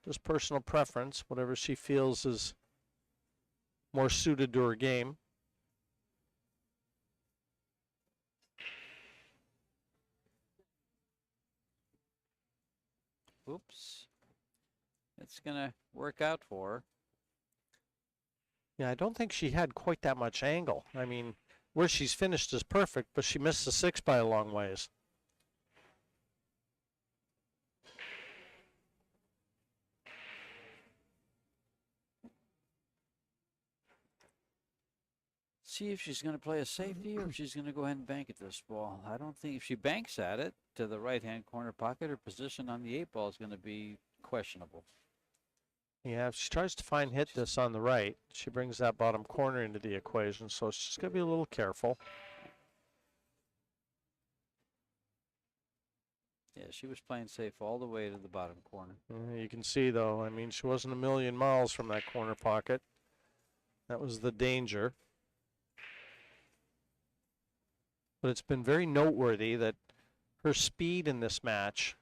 Just personal preference, whatever she feels is more suited to her game. Oops. It's going to work out for her. Yeah, I don't think she had quite that much angle. I mean, where she's finished is perfect, but she missed the 6 by a long ways. See if she's going to play a safety or if she's going to go ahead and bank at this ball. I don't think if she banks at it to the right-hand corner pocket, her position on the 8 ball is going to be questionable. Yeah, if she tries to hit this on the right, she brings that bottom corner into the equation, so she's going to be a little careful. Yeah, she was playing safe all the way to the bottom corner. You can see, though, I mean, she wasn't a million miles from that corner pocket. That was the danger. But it's been very noteworthy that her speed in this match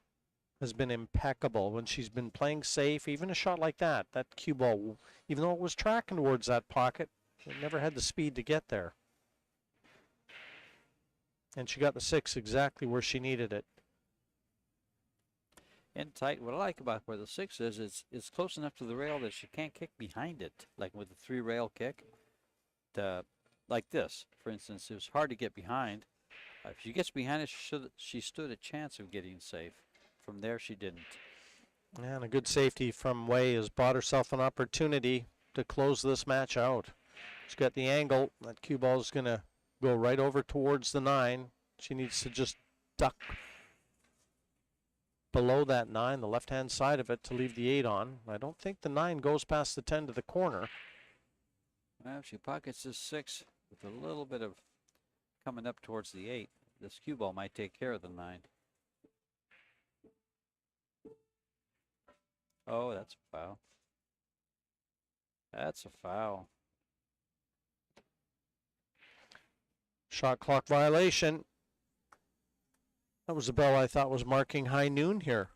has been impeccable when she's been playing safe. Even a shot like that, that cue ball, even though it was tracking towards that pocket, it never had the speed to get there. And she got the 6 exactly where she needed it. In tight. What I like about where the 6 is, it's close enough to the rail that she can't kick behind it, like with the 3-rail kick. Like this, for instance, it was hard to get behind. If she gets behind it, she stood a chance of getting safe. From there, she didn't. And a good safety from Wei has bought herself an opportunity to close this match out. She's got the angle. That cue ball is going to go right over towards the 9. She needs to just duck below that 9, the left-hand side of it, to leave the 8 on. I don't think the 9 goes past the 10 to the corner. Well, if she pockets this 6 with a little bit of coming up towards the 8, this cue ball might take care of the 9. Oh, that's a foul. That's a foul. Shot clock violation. That was the bell I thought was marking high noon here.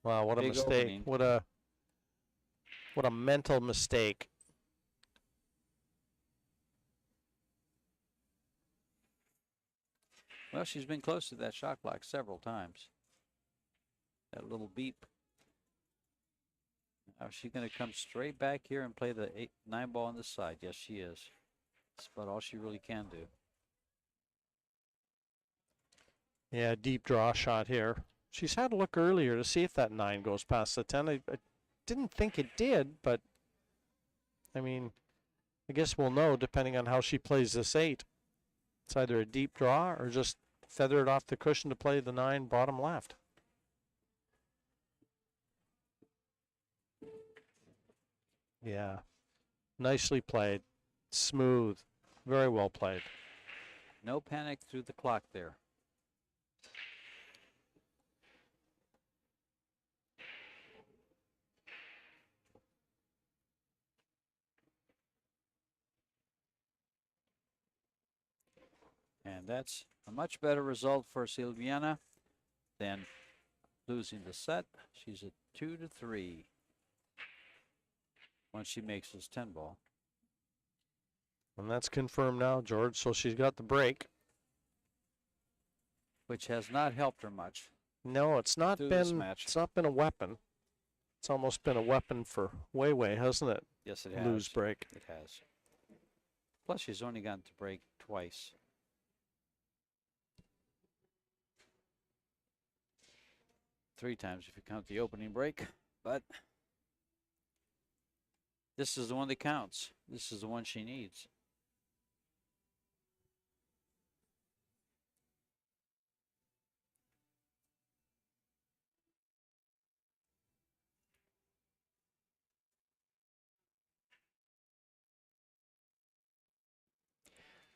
Wow, what a Big mistake. opening. What a mental mistake. Well, she's been close to that shot clock several times. That little beep. Now, is she going to come straight back here and play the 9 ball on this side? Yes, she is. That's about all she really can do. Yeah, deep draw shot here. She's had a look earlier to see if that 9 goes past the 10. I didn't think it did, but I mean, I guess we'll know depending on how she plays this 8. It's either a deep draw or just feather it off the cushion to play the 9 bottom left. Yeah, nicely played. Smooth. Very well played. No panic through the clock there. And that's a much better result for Silviana than losing the set. She's at 2-3 once she makes this 10 ball. And that's confirmed now, George. So she's got the break. Which has not helped her much. No, it's not through this been. match. It's not been a weapon. It's almost been a weapon for Wei, hasn't it? Yes, it has. Lose break. It has. Plus, she's only gotten to break twice. Three times if you count the opening break, but this is the one that counts. This is the one she needs.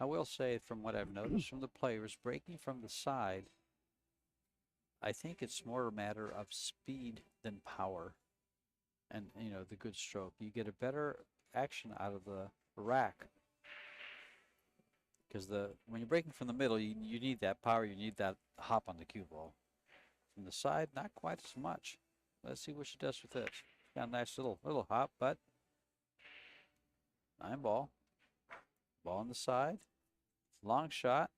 I will say, from what I've noticed from the players, breaking from the side, I think it's more a matter of speed than power. And, you know, the good stroke. You get a better action out of the rack. Because when you're breaking from the middle, you need that power, you need that hop on the cue ball. From the side, not quite as much. Let's see what she does with this. Got a nice little hop, but 9 ball. Ball on the side. Long shot.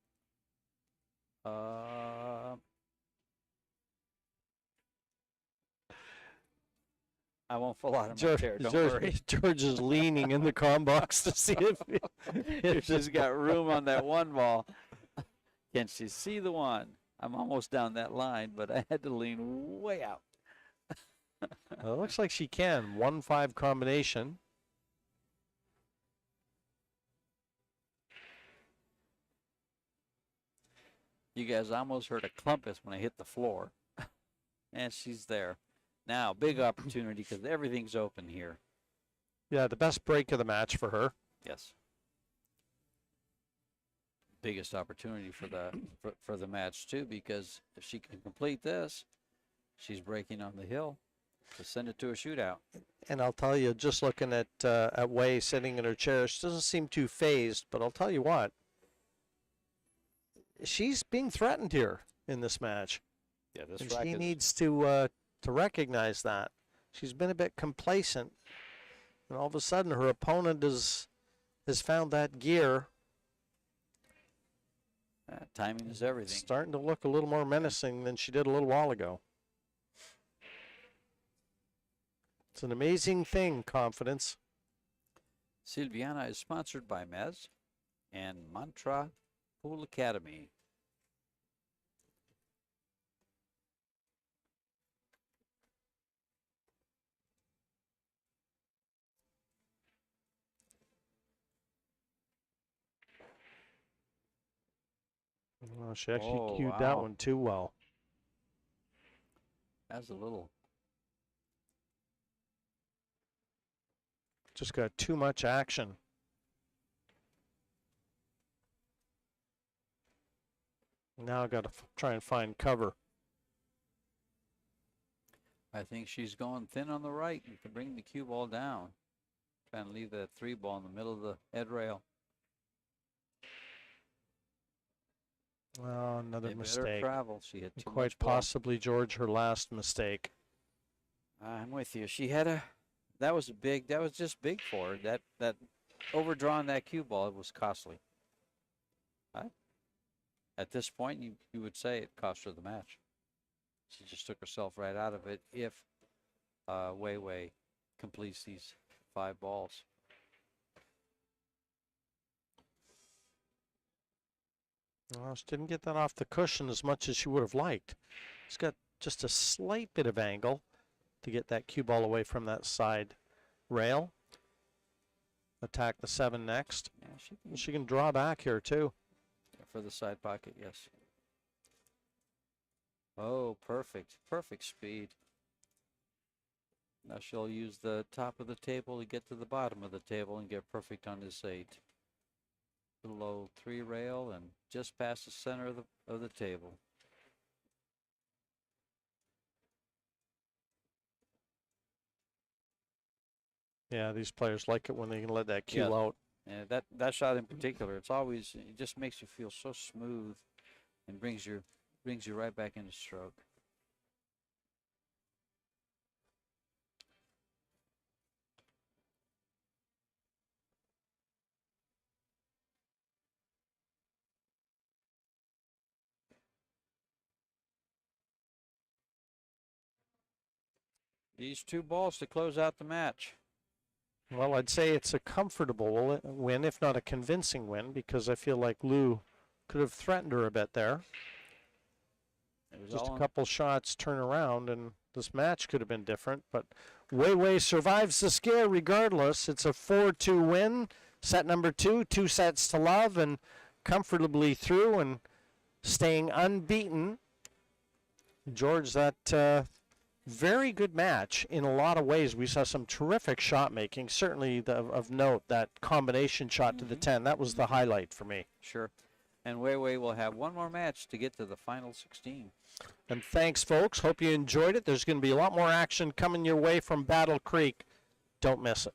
I won't fall out of my chair. Don't worry. George is leaning in the comm box to see if she's got room on that 1 ball. Can she see the 1? I'm almost down that line, but I had to lean way out. Well, it looks like she can. 1-5 combination. You guys almost heard a clumpus when I hit the floor. And she's there. Now, big opportunity because everything's open here. Yeah, the best break of the match for her. Yes. Biggest opportunity for the match too, because if she can complete this, she's breaking on the hill to send it to a shootout. And I'll tell you, just looking at Wei sitting in her chair, she doesn't seem too phased. But I'll tell you what, she's being threatened here in this match. Yeah, this And rack she is, needs to recognize that. She's been a bit complacent, and all of a sudden her opponent has found that gear. timing is everything. Starting to look a little more menacing than she did a little while ago. It's an amazing thing, confidence. Silviana is sponsored by Mez and Mantra Pool Academy. Well, she actually Oh, cued that wow. one too well. That's a little. Just got too much action. Now I got to try and find cover. I think she's going thin on the right and can bring the cue ball down. Trying to leave that 3 ball in the middle of the head rail. Oh, another They better mistake. travel. She had too Quite much ball. possibly, George, her last mistake. I'm with you. She had a. That was just big for her. That overdrawing that cue ball, it was costly. At this point, you would say it cost her the match. She just took herself right out of it if Wei Wei completes these 5 balls. Well, she didn't get that off the cushion as much as she would have liked. She's got just a slight bit of angle to get that cue ball away from that side rail. Attack the 7 next. Yeah, She can draw back here too. for the side pocket, yes. Oh, perfect. Perfect speed. Now she'll use the top of the table to get to the bottom of the table and get perfect on this 8. Below 3 rail and just past the center of the table. Yeah, these players like it when they can let that cue Yeah. out. And that shot in particular, it just makes you feel so smooth and brings you right back into stroke. These 2 balls to close out the match. Well, I'd say it's a comfortable win, if not a convincing win, because I feel like Lou could have threatened her a bit there. Just a couple shots turn around, and this match could have been different. But Wei Wei survives the scare regardless. It's a 4-2 win. Set number 2, 2 sets to love, and comfortably through and staying unbeaten. George, that very good match in a lot of ways. We saw some terrific shot making. Certainly of note, that combination shot to the 10. That was the highlight for me. Sure. And Wei Wei will have one more match to get to the final 16. And thanks, folks. Hope you enjoyed it. There's going to be a lot more action coming your way from Battle Creek. Don't miss it.